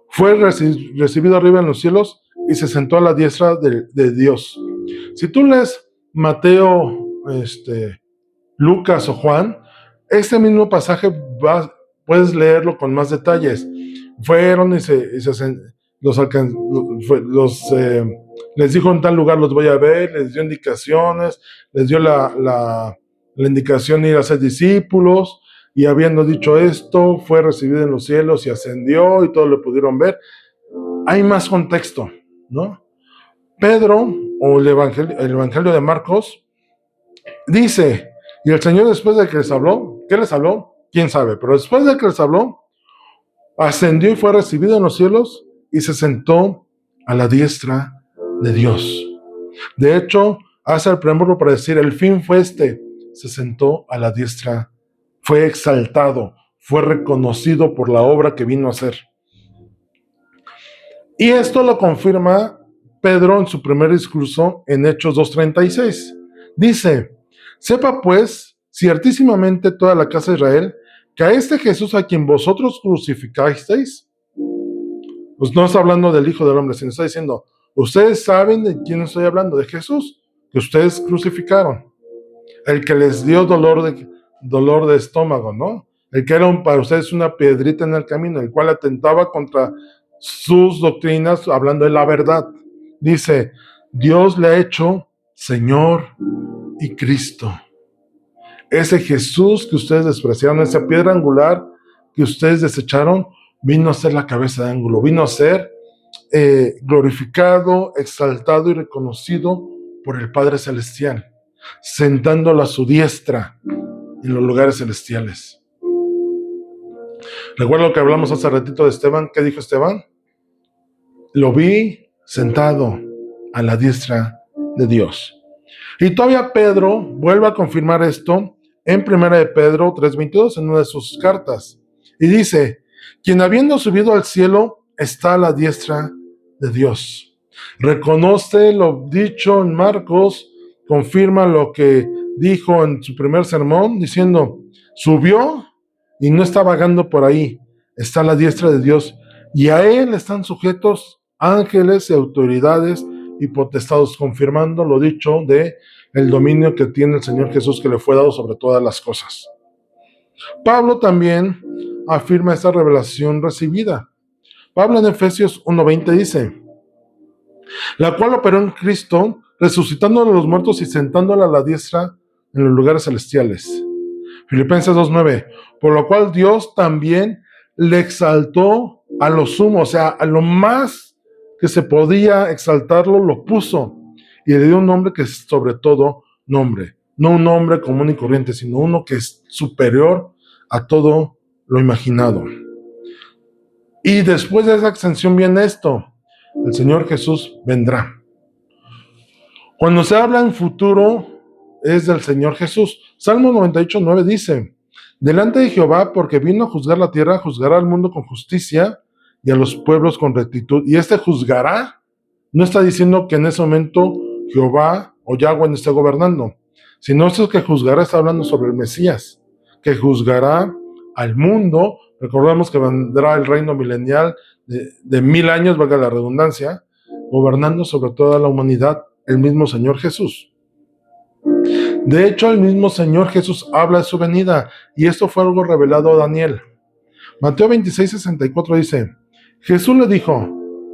fue recibido arriba en los cielos y se sentó a la diestra de Dios. Si tú lees Mateo, Lucas o Juan, este mismo pasaje puedes leerlo con más detalles. Fueron y les dijo en tal lugar los voy a ver, les dio indicaciones, les dio la indicación de ir a ser discípulos, y habiendo dicho esto, fue recibido en los cielos y ascendió y todos lo pudieron ver. Hay más contexto, ¿no? Pedro, o el Evangelio de Marcos, dice, y el Señor después de que les habló, ¿qué les habló? ¿Quién sabe? Pero después de que les habló, ascendió y fue recibido en los cielos y se sentó a la diestra de Dios. De hecho, hace el preámbulo para decir, el fin fue se sentó a la diestra, fue exaltado, fue reconocido por la obra que vino a hacer. Y esto lo confirma Pedro en su primer discurso en Hechos 2:36. Dice, sepa pues ciertísimamente toda la casa de Israel que a este Jesús a quien vosotros crucificasteis, pues no está hablando del Hijo del Hombre, sino está diciendo, ustedes saben de quién estoy hablando, de Jesús, que ustedes crucificaron, el que les dio dolor de estómago, ¿no? El que era para ustedes una piedrita en el camino, el cual atentaba contra sus doctrinas, hablando de la verdad. Dice, Dios le ha hecho Señor y Cristo. Ese Jesús que ustedes despreciaron, esa piedra angular que ustedes desecharon, vino a ser la cabeza de ángulo, vino a ser glorificado, exaltado y reconocido por el Padre Celestial, sentándolo a su diestra en los lugares celestiales. Recuerda lo que hablamos hace ratito de Esteban. ¿Qué dijo Esteban? Lo vi sentado a la diestra de Dios. Y todavía Pedro vuelve a confirmar esto en 1 de Pedro 3:22, en una de sus cartas. Y dice, quien habiendo subido al cielo está a la diestra de Dios. Reconoce lo dicho en Marcos, confirma lo que dijo en su primer sermón, diciendo, subió y no está vagando por ahí, está a la diestra de Dios, y a él están sujetos ángeles y autoridades y potestados, confirmando lo dicho de el dominio que tiene el Señor Jesús, que le fue dado sobre todas las cosas. Pablo también afirma esta revelación recibida. Pablo en Efesios 1:20 dice, la cual operó en Cristo, resucitándolo de los muertos y sentándolo a la diestra en los lugares celestiales. Filipenses 2:9, por lo cual Dios también le exaltó a lo sumo, o sea, a lo más que se podía exaltarlo, lo puso y le dio un nombre que es sobre todo nombre. no un hombre común y corriente, sino uno que es superior a todo lo imaginado. Y después de esa ascensión viene esto: el Señor Jesús vendrá. Cuando se habla en futuro, es del Señor Jesús. Salmo 98:9 dice: delante de Jehová, porque vino a juzgar la tierra, juzgará al mundo con justicia y a los pueblos con rectitud. Y este juzgará no está diciendo que en ese momento Jehová o Yahweh no esté gobernando, sino esto que juzgará está hablando sobre el Mesías, que juzgará al mundo. Recordemos que vendrá el reino milenial de 1000 años, valga la redundancia, gobernando sobre toda la humanidad, el mismo Señor Jesús. De hecho, el mismo Señor Jesús habla de su venida, y esto fue algo revelado a Daniel. Mateo 26:64 dice: Jesús le dijo: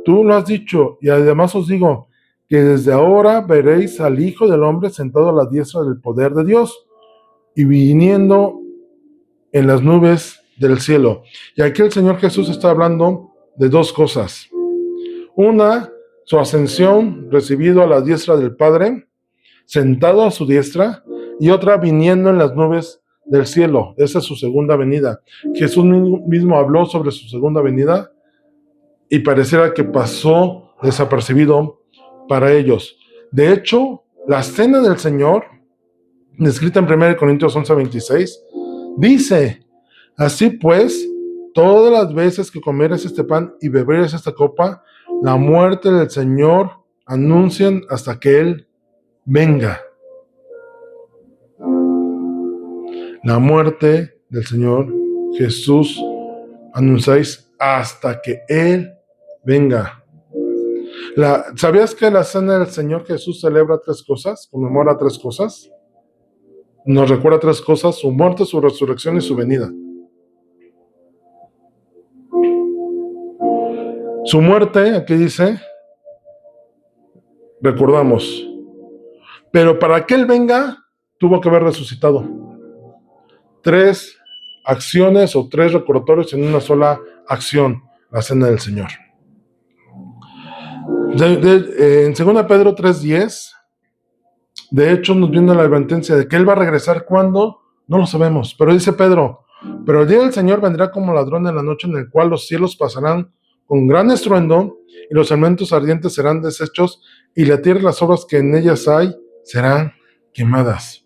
tú lo has dicho, y además os digo que desde ahora veréis al Hijo del Hombre sentado a la diestra del poder de Dios y viniendo en las nubes del cielo. Y aquí el Señor Jesús está hablando de dos cosas. Una, su ascensión, recibido a la diestra del Padre, sentado a su diestra, y otra, viniendo en las nubes del cielo. Esa es su segunda venida. Jesús mismo habló sobre su segunda venida y pareciera que pasó desapercibido para ellos. De hecho, la cena del Señor, descrita en 1 Corintios 11:26, dice: así pues, todas las veces que comieres este pan y beberes esta copa, la muerte del Señor anuncian hasta que Él venga. La muerte del Señor Jesús anunciáis hasta que Él venga. ¿Sabías que la cena del Señor Jesús celebra tres cosas? Conmemora tres cosas. Nos recuerda tres cosas: su muerte, su resurrección y su venida. Su muerte, aquí dice, recordamos, pero para que Él venga, tuvo que haber resucitado. Tres acciones o tres recordatorios en una sola acción: la cena del Señor. En 2 Pedro 3:10, de hecho, nos viene la advertencia de que Él va a regresar. ¿Cuándo? No lo sabemos, pero dice Pedro: pero el día del Señor vendrá como ladrón en la noche, en el cual los cielos pasarán con gran estruendo, y los elementos ardientes serán deshechos, y la tierra y las obras que en ellas hay serán quemadas.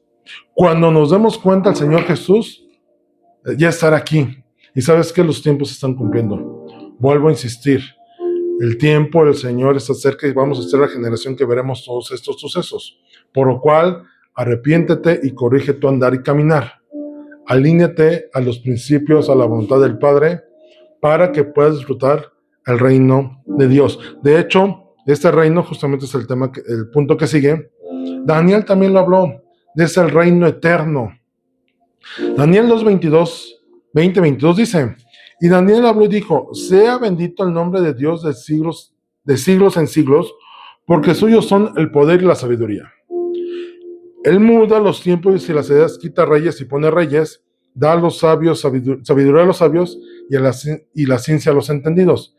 Cuando nos demos cuenta, el Señor Jesús ya estará aquí. Y sabes que los tiempos se están cumpliendo. Vuelvo a insistir: el tiempo del Señor está cerca, y vamos a ser la generación que veremos todos estos sucesos. Por lo cual, arrepiéntete y corrige tu andar y caminar. Alíñate a los principios, a la voluntad del Padre, para que puedas disfrutar el reino de Dios. De hecho, este reino justamente es el punto que sigue. Daniel también lo habló, es el reino eterno. Daniel 20:22 dice: y Daniel habló y dijo: sea bendito el nombre de Dios de siglos en siglos, porque suyos son el poder y la sabiduría. Él muda los tiempos y las edades, quita reyes y pone reyes, da a los sabios sabiduría a los sabios y la ciencia a los entendidos.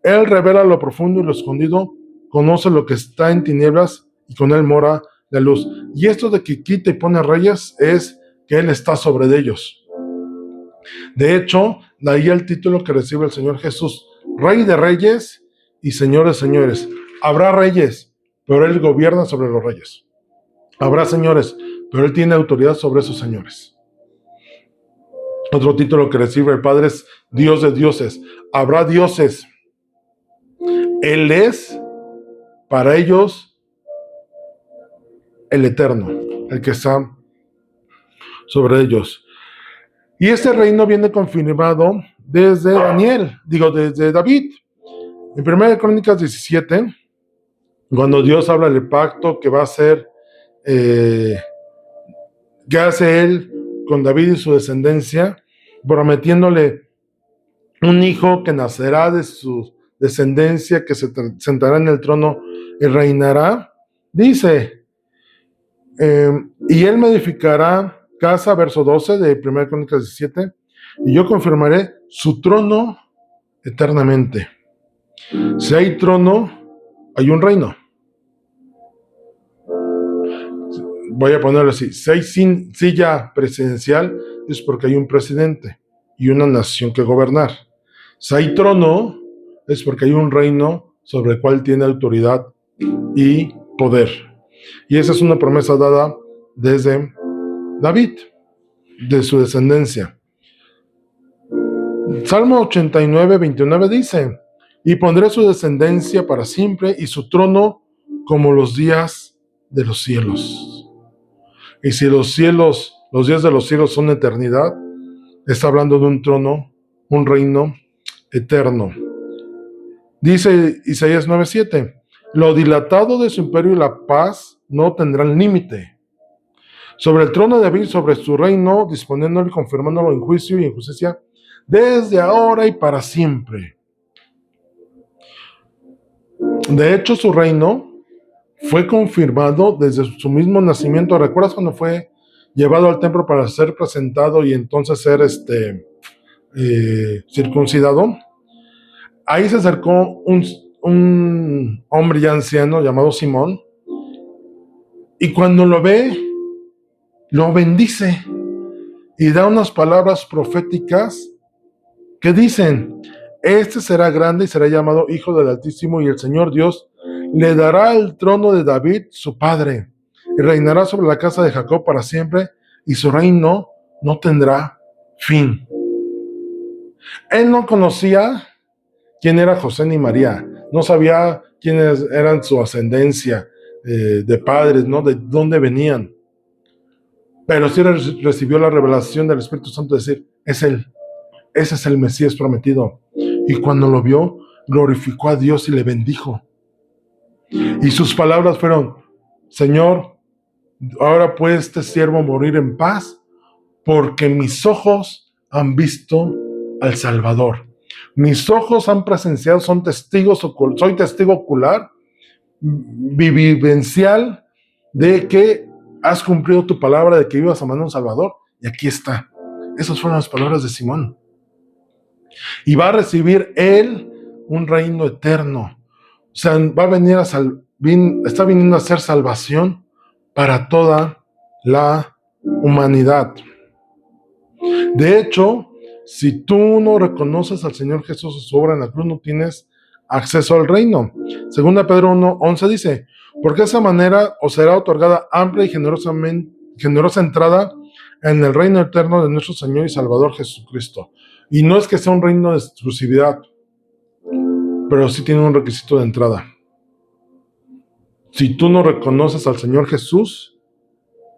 Él revela lo profundo y lo escondido, conoce lo que está en tinieblas, y con Él mora la luz. Y esto de que quita y pone reyes es que Él está sobre de ellos. De hecho, de ahí el título que recibe el Señor Jesús: Rey de Reyes y Señor de Señores. Habrá reyes, pero Él gobierna sobre los reyes. Habrá señores, pero Él tiene autoridad sobre esos señores. Otro título que recibe el Padre es Dios de dioses. Habrá dioses. Él es, para ellos, el eterno, el que está sobre ellos. Y este reino viene confirmado desde David. En 1 Crónicas 17, cuando Dios habla del pacto que va a hacer, que hace Él con David y su descendencia, prometiéndole un hijo que nacerá de su descendencia, que se sentará en el trono y reinará. Dice, y Él me edificará casa, verso 12 de 1 Crónicas 17, y yo confirmaré su trono eternamente. Si hay trono, hay un reino. voy a ponerlo así, si hay silla presidencial es porque hay un presidente y una nación que gobernar. Si hay trono es porque hay un reino sobre el cual tiene autoridad y poder. Y esa es una promesa dada desde David, de su descendencia. Salmo 89, 29 dice: y pondré su descendencia para siempre y su trono como los días de los cielos. Y si los días de los cielos son eternidad, está hablando de un trono, un reino eterno. Dice Isaías 9:7: lo dilatado de su imperio y la paz no tendrán límite. Sobre el trono de David, sobre su reino, disponiéndolo y confirmándolo en juicio y en justicia, desde ahora y para siempre. De hecho, su reino fue confirmado desde su mismo nacimiento. ¿Recuerdas cuando fue llevado al templo para ser presentado y entonces ser circuncidado? Ahí se acercó un hombre ya anciano llamado Simón, y cuando lo ve, lo bendice y da unas palabras proféticas que dicen: este será grande y será llamado Hijo del Altísimo, y el Señor Dios le dará el trono de David, su padre, y reinará sobre la casa de Jacob para siempre, y su reino no tendrá fin. Él no conocía quién era José ni María, no sabía quiénes eran su ascendencia de padres, ¿no? De dónde venían. Pero sí recibió la revelación del Espíritu Santo de decir: es Él, ese es el Mesías prometido. Y cuando lo vio, glorificó a Dios y le bendijo. Y sus palabras fueron: Señor, ahora puede este siervo morir en paz, porque mis ojos han visto al Salvador. Mis ojos han presenciado, son testigos, soy testigo ocular, vivencial, de que has cumplido tu palabra de que ibas a mandar un Salvador, y aquí está. Esas fueron las palabras de Simón. Y va a recibir él un reino eterno. O sea, va a venir está viniendo a ser salvación para toda la humanidad. De hecho, si tú no reconoces al Señor Jesús y su obra en la cruz, no tienes acceso al reino. Segunda Pedro 1:11 dice: porque de esa manera os será otorgada amplia y generosa entrada en el reino eterno de nuestro Señor y Salvador Jesucristo. Y no es que sea un reino de exclusividad, pero sí tiene un requisito de entrada. Si tú no reconoces al Señor Jesús,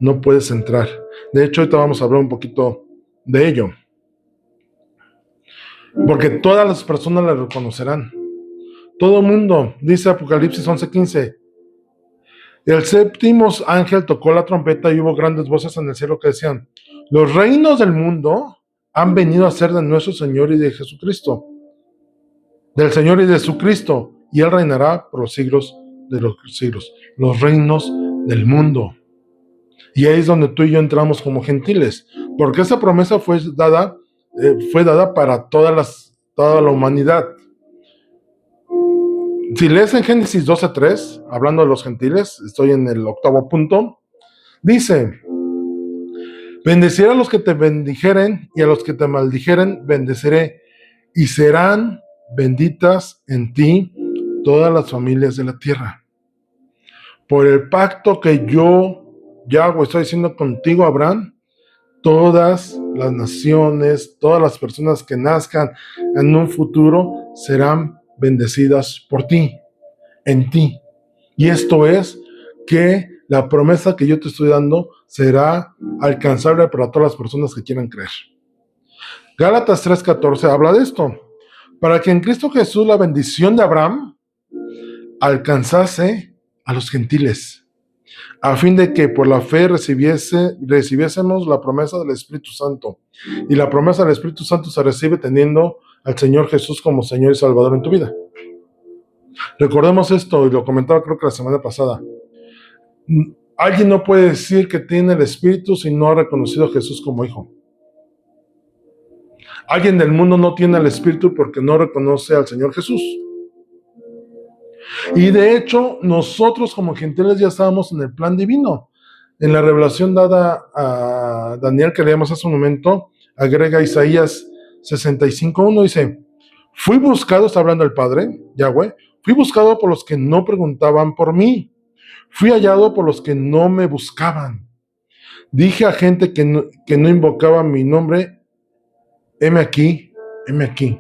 no puedes entrar. De hecho, ahorita vamos a hablar un poquito de ello. Porque todas las personas le reconocerán. Todo el mundo, dice Apocalipsis 11:15. El séptimo ángel tocó la trompeta y hubo grandes voces en el cielo que decían: los reinos del mundo han venido a ser de nuestro Señor y de Jesucristo. Del Señor y de su Cristo, y Él reinará por los siglos de los siglos. Los reinos del mundo. Y ahí es donde tú y yo entramos como gentiles, porque esa promesa fue dada para toda la humanidad. Si lees en Génesis 12:3, hablando de los gentiles, estoy en el 8º punto, dice: bendeciré a los que te bendijeren, y a los que te maldijeren bendeciré, y serán benditas en ti todas las familias de la tierra. Por el pacto que yo, Yahweh, estoy haciendo contigo, Abraham, todas las naciones, todas las personas que nazcan en un futuro serán bendecidas por ti, en ti. Y esto es que la promesa que yo te estoy dando será alcanzable para todas las personas que quieran creer. Gálatas 3:14 habla de esto: para que en Cristo Jesús la bendición de Abraham alcanzase a los gentiles, a fin de que por la fe recibiésemos la promesa del Espíritu Santo. Y la promesa del Espíritu Santo se recibe teniendo al Señor Jesús como Señor y Salvador en tu vida. Recordemos esto, y lo comentaba creo que la semana pasada. Alguien no puede decir que tiene el Espíritu si no ha reconocido a Jesús como Hijo. Alguien del mundo no tiene el Espíritu porque no reconoce al Señor Jesús. Y de hecho, nosotros como gentiles ya estábamos en el plan divino. en la revelación dada a Daniel que leíamos hace un momento, agrega Isaías 65:1, dice: fui buscado, está hablando el Padre, Yahweh, fui buscado por los que no preguntaban por mí, fui hallado por los que no me buscaban. Dije a gente que no invocaba mi nombre: heme aquí, heme aquí.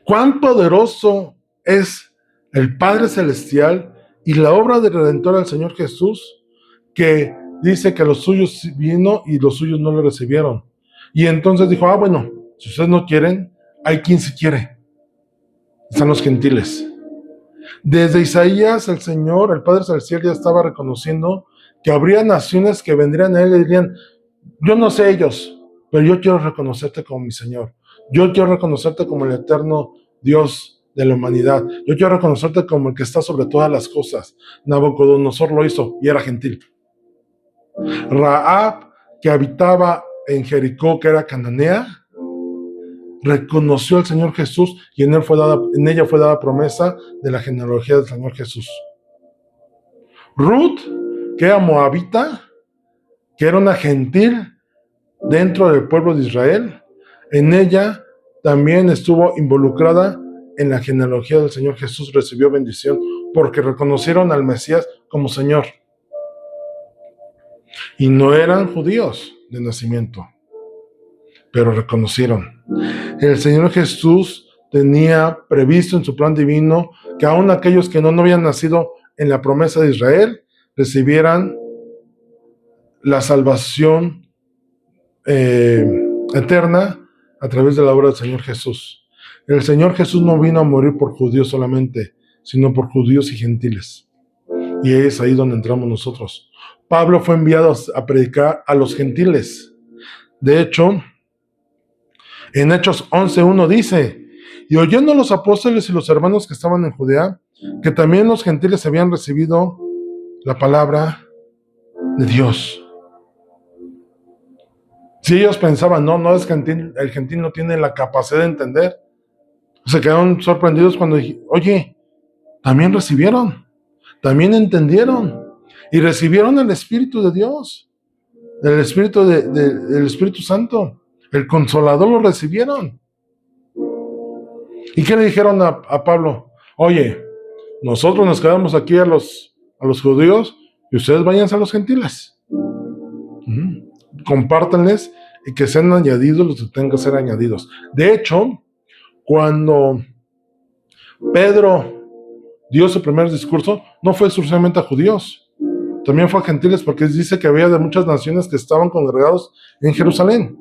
Cuán poderoso es el Padre Celestial y la obra de Redentor del Señor Jesús, que dice que los suyos vino y los suyos no lo recibieron. Y entonces dijo: bueno, si ustedes no quieren, hay quien sí quiere. Están los gentiles. Desde Isaías, el Señor, el Padre Celestial, ya estaba reconociendo que habría naciones que vendrían a Él y dirían: yo no sé ellos, pero yo quiero reconocerte como mi Señor. Yo quiero reconocerte como el eterno Dios de la humanidad. Yo quiero reconocerte como el que está sobre todas las cosas. Nabucodonosor lo hizo y era gentil. Rahab, que habitaba en Jericó, que era cananea, reconoció al Señor Jesús y en ella fue dada promesa de la genealogía del Señor Jesús. Ruth, que era moabita, que era una gentil dentro del pueblo de Israel, en ella también estuvo involucrada en la genealogía del Señor Jesús, recibió bendición porque reconocieron al Mesías como Señor. Y no eran judíos de nacimiento, pero reconocieron. El Señor Jesús tenía previsto en su plan divino que aún aquellos que no habían nacido en la promesa de Israel recibieran la salvación eterna a través de la obra del Señor Jesús. El Señor Jesús no vino a morir por judíos solamente, sino por judíos y gentiles. Y es ahí donde entramos nosotros. Pablo fue enviado a predicar a los gentiles. De hecho, en Hechos 11:1 dice: y oyendo los apóstoles y los hermanos que estaban en Judea, que también los gentiles habían recibido la palabra de Dios. Si ellos pensaban: no es gentil, el gentil no tiene la capacidad de entender, se quedaron sorprendidos cuando dije: oye, también recibieron, también entendieron y recibieron el Espíritu de Dios, el Espíritu del Espíritu Santo, el Consolador, lo recibieron. ¿Y qué le dijeron a Pablo? Oye, nosotros nos quedamos aquí a los judíos y ustedes váyanse a los gentiles. Compártanles y que sean añadidos los que tengan que ser añadidos. De hecho, cuando Pedro dio su primer discurso, no fue exclusivamente a judíos, también fue a gentiles, porque dice que había de muchas naciones que estaban congregados en Jerusalén.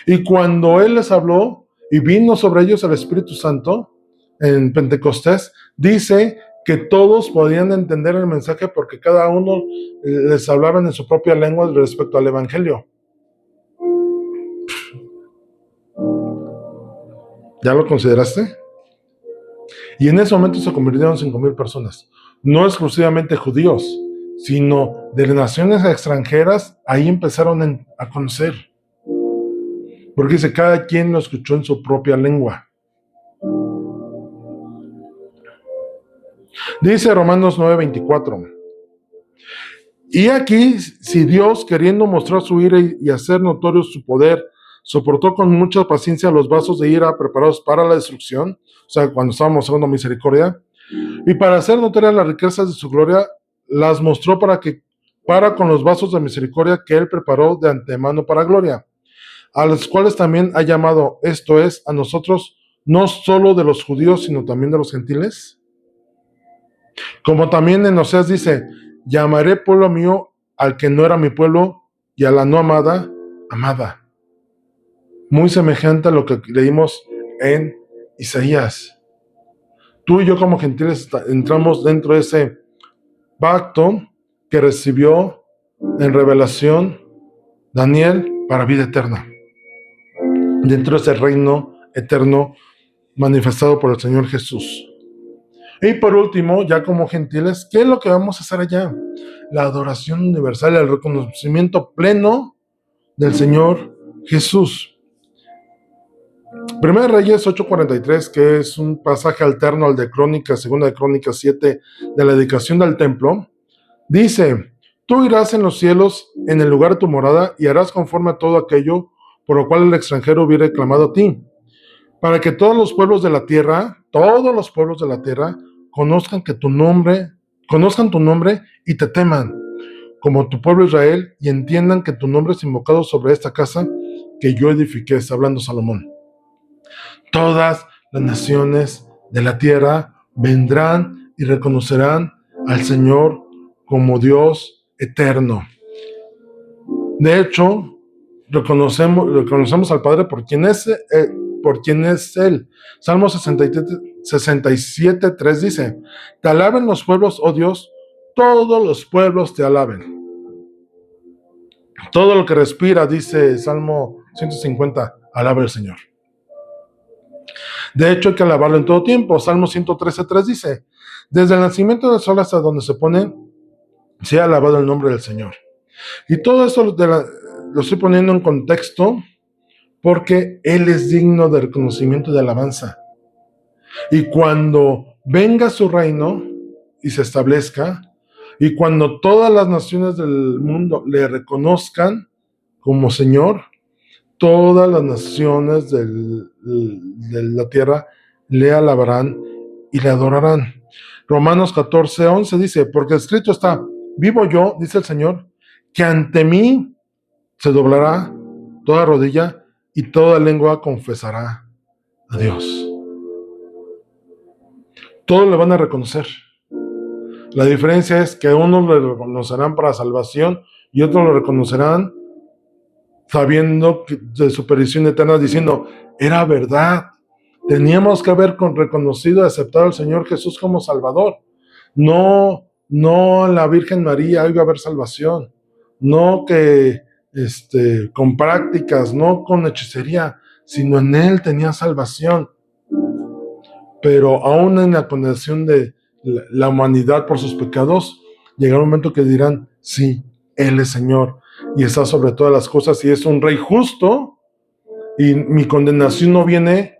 Y cuando él les habló y vino sobre ellos el Espíritu Santo en Pentecostés, dice que todos podían entender el mensaje porque cada uno les hablaba en su propia lengua respecto al Evangelio. ¿Ya lo consideraste? Y en ese momento se convirtieron 5,000 personas, no exclusivamente judíos, sino de naciones extranjeras. Ahí empezaron a conocer, porque dice: cada quien lo escuchó en su propia lengua. Dice Romanos 9:24: y aquí, si Dios, queriendo mostrar su ira y hacer notorio su poder, soportó con mucha paciencia los vasos de ira preparados para la destrucción, o sea, cuando estábamos mostrando misericordia, y para hacer notorias las riquezas de su gloria, las mostró para con los vasos de misericordia que él preparó de antemano para gloria, a los cuales también ha llamado, esto es, a nosotros, no solo de los judíos, sino también de los gentiles. Como también en Oseas dice: llamaré pueblo mío al que no era mi pueblo, y a la no amada, amada. Muy semejante a lo que leímos en Isaías. Tú y yo como gentiles entramos dentro de ese pacto que recibió en revelación Daniel para vida eterna, dentro de ese reino eterno manifestado por el Señor Jesús. Y por último, ya como gentiles, ¿qué es lo que vamos a hacer allá? La adoración universal, el reconocimiento pleno del Señor Jesús. 1 Reyes 8:43, que es un pasaje alterno al de Crónicas, 2 de Crónicas 7, de la dedicación del templo, dice: Tú irás en los cielos, en el lugar de tu morada, y harás conforme a todo aquello por lo cual el extranjero hubiera clamado a ti, para que todos los pueblos de la tierra, conozcan tu nombre y te teman, como tu pueblo Israel, y entiendan que tu nombre es invocado sobre esta casa que yo edifiqué, está hablando Salomón. Todas las naciones de la tierra vendrán y reconocerán al Señor como Dios eterno. De hecho, reconocemos al Padre por quien es Él. Salmo 67:3 dice: te alaben los pueblos, oh Dios, todos los pueblos te alaben. Todo lo que respira, dice Salmo 150, alaba al Señor. De hecho, hay que alabarlo en todo tiempo. Salmo 113:3 dice: desde el nacimiento del sol hasta donde se pone, sea alabado el nombre del Señor. Y todo esto lo estoy poniendo en contexto porque Él es digno de reconocimiento y de alabanza. Y cuando venga su reino y se establezca, y cuando todas las naciones del mundo le reconozcan como Señor, todas las naciones de la tierra le alabarán y le adorarán. Romanos 14:11 dice: porque escrito está, vivo yo, dice el Señor, que ante mí se doblará toda rodilla y toda lengua confesará a Dios. Todos le van a reconocer. La diferencia es que unos le reconocerán para salvación y otros lo reconocerán sabiendo de su perdición eterna, diciendo: era verdad, teníamos que haber reconocido y aceptado al Señor Jesús como Salvador. No la Virgen María iba a haber salvación, no que con prácticas, no con hechicería, sino en Él tenía salvación. Pero aún en la condenación de la humanidad por sus pecados, llegará un momento que dirán: sí, Él es Señor y está sobre todas las cosas y es un Rey justo, y mi condenación no viene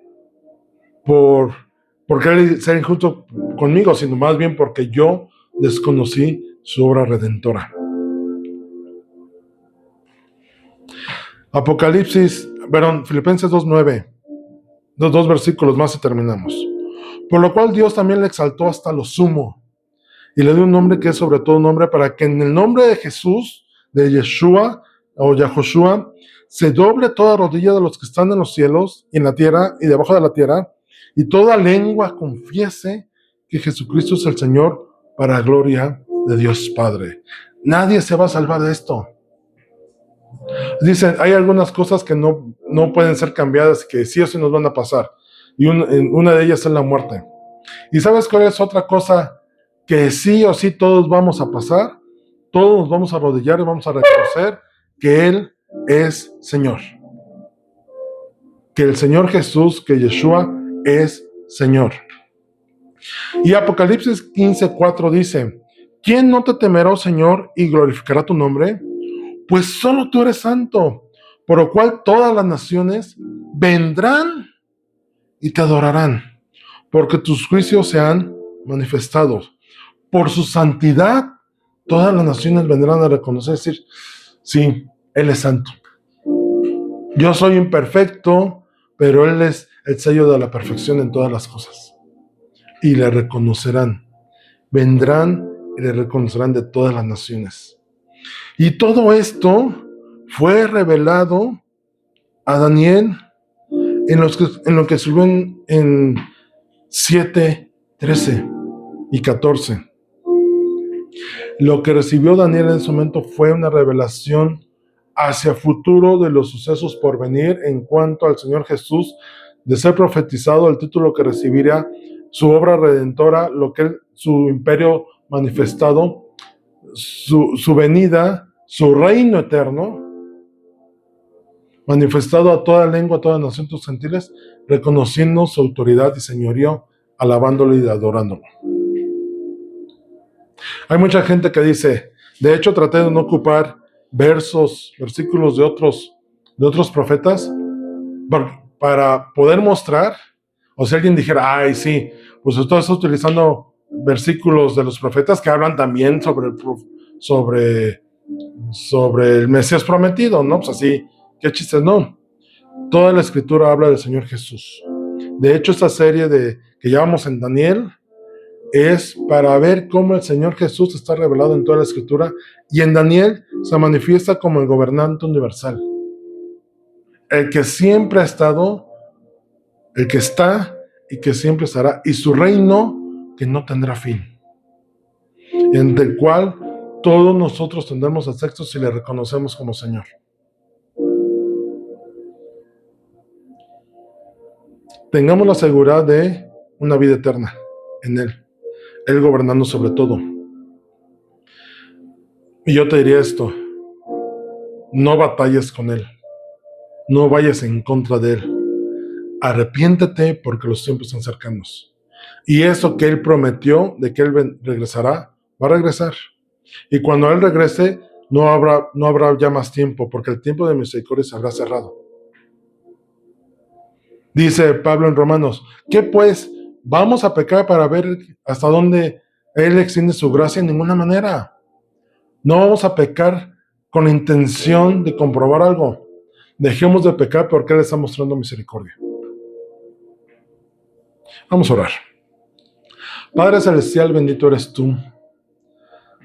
porque Él sea injusto conmigo, sino más bien porque yo desconocí su obra redentora. Filipenses 2:9, dos versículos más y terminamos. Por lo cual Dios también le exaltó hasta lo sumo y le dio un nombre que es sobre todo nombre, para que en el nombre de Jesús, de Yeshua o Yahoshua, se doble toda rodilla de los que están en los cielos y en la tierra y debajo de la tierra, y toda lengua confiese que Jesucristo es el Señor, para gloria de Dios Padre. Nadie se va a salvar de esto. Dicen, hay algunas cosas que no pueden ser cambiadas, que sí o sí nos van a pasar, y una de ellas es la muerte. ¿Y sabes cuál es otra cosa que sí o sí todos vamos a pasar? Todos nos vamos a arrodillar y vamos a reconocer que Él es Señor. Que el Señor Jesús, que Yeshua es Señor. Y Apocalipsis 15:4 dice: ¿quién no te temerá, oh Señor, y glorificará tu nombre? Pues solo tú eres santo, por lo cual todas las naciones vendrán y te adorarán, porque tus juicios se han manifestado. Por su santidad, todas las naciones vendrán a reconocer, decir: sí, Él es santo. Yo soy imperfecto, pero Él es el sello de la perfección en todas las cosas. Y le reconocerán. Vendrán y le reconocerán de todas las naciones. Y todo esto fue revelado a Daniel en lo que subió en 7, 13 y 14. Lo que recibió Daniel en ese momento fue una revelación hacia futuro de los sucesos por venir en cuanto al Señor Jesús, de ser profetizado, el título que recibiría, su obra redentora, su imperio manifestado, su venida, su reino eterno, manifestado a toda lengua, a todas las naciones gentiles, reconociendo su autoridad y señorío, alabándolo y adorándolo. Hay mucha gente que dice, de hecho traté de no ocupar versículos de otros profetas para poder mostrar, o si alguien dijera, ay sí, pues usted está utilizando versículos de los profetas que hablan también sobre el Mesías prometido, ¿no? Pues así, qué chistes, no. Toda la escritura habla del Señor Jesús. De hecho, esta serie que llevamos en Daniel es para ver cómo el Señor Jesús está revelado en toda la escritura, y en Daniel se manifiesta como el gobernante universal, el que siempre ha estado, el que está y que siempre estará, y su reino que no tendrá fin, en el cual todos nosotros tendremos acceso si le reconocemos como Señor. Tengamos la seguridad de una vida eterna en Él gobernando sobre todo. Y yo te diría esto: no batalles con Él, no vayas en contra de Él, arrepiéntete porque los tiempos están cercanos. Y eso que Él prometió de que Él regresará, va a regresar. Y cuando Él regrese, no habrá ya más tiempo, porque el tiempo de misericordia se habrá cerrado. Dice Pablo en Romanos, ¿qué pues? ¿Vamos a pecar para ver hasta dónde Él extiende su gracia? En ninguna manera. No vamos a pecar con la intención de comprobar algo. Dejemos de pecar porque Él está mostrando misericordia. Vamos a orar. Padre Celestial, bendito eres tú.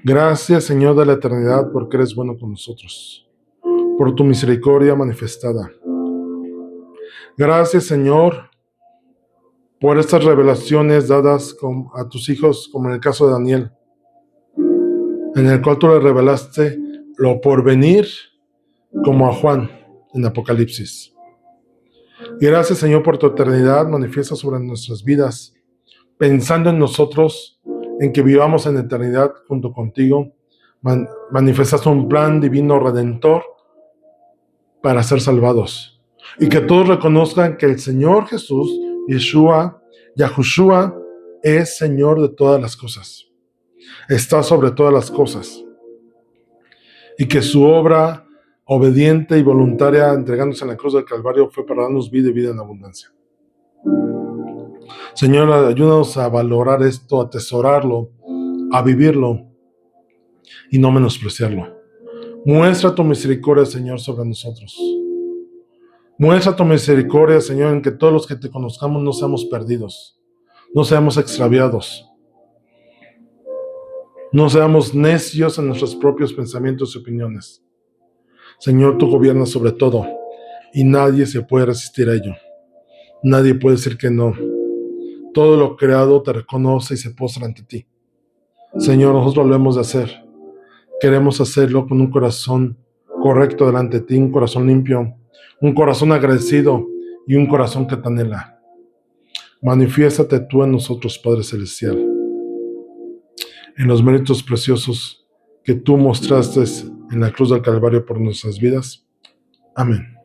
Gracias, Señor de la eternidad, porque eres bueno con nosotros, por tu misericordia manifestada. Gracias, Señor, por estas revelaciones dadas a tus hijos, como en el caso de Daniel, en el cual tú le revelaste lo por venir, como a Juan en Apocalipsis. Y gracias, Señor, por tu eternidad manifiesta sobre nuestras vidas, pensando en nosotros, en que vivamos en eternidad junto contigo. Manifestaste un plan divino redentor para ser salvados. Y que todos reconozcan que el Señor Jesús, Yahushua, es Señor de todas las cosas. Está sobre todas las cosas. Y que su obra obediente y voluntaria, entregándose en la cruz del Calvario, fue para darnos vida y vida en abundancia. Señor, ayúdanos a valorar esto, a atesorarlo, a vivirlo y no menospreciarlo. Muestra tu misericordia, Señor, sobre nosotros. Muestra tu misericordia, Señor, en que todos los que te conozcamos no seamos perdidos, no seamos extraviados, no seamos necios en nuestros propios pensamientos y opiniones. Señor, tú gobiernas sobre todo y nadie se puede resistir a ello. Nadie puede decir que no. Todo lo creado te reconoce y se postra ante ti. Señor, nosotros lo hemos de hacer. Queremos hacerlo con un corazón correcto delante de ti, un corazón limpio, un corazón agradecido y un corazón que te anhela. Manifiéstate tú en nosotros, Padre Celestial, en los méritos preciosos que tú mostraste en la cruz del Calvario por nuestras vidas. Amén.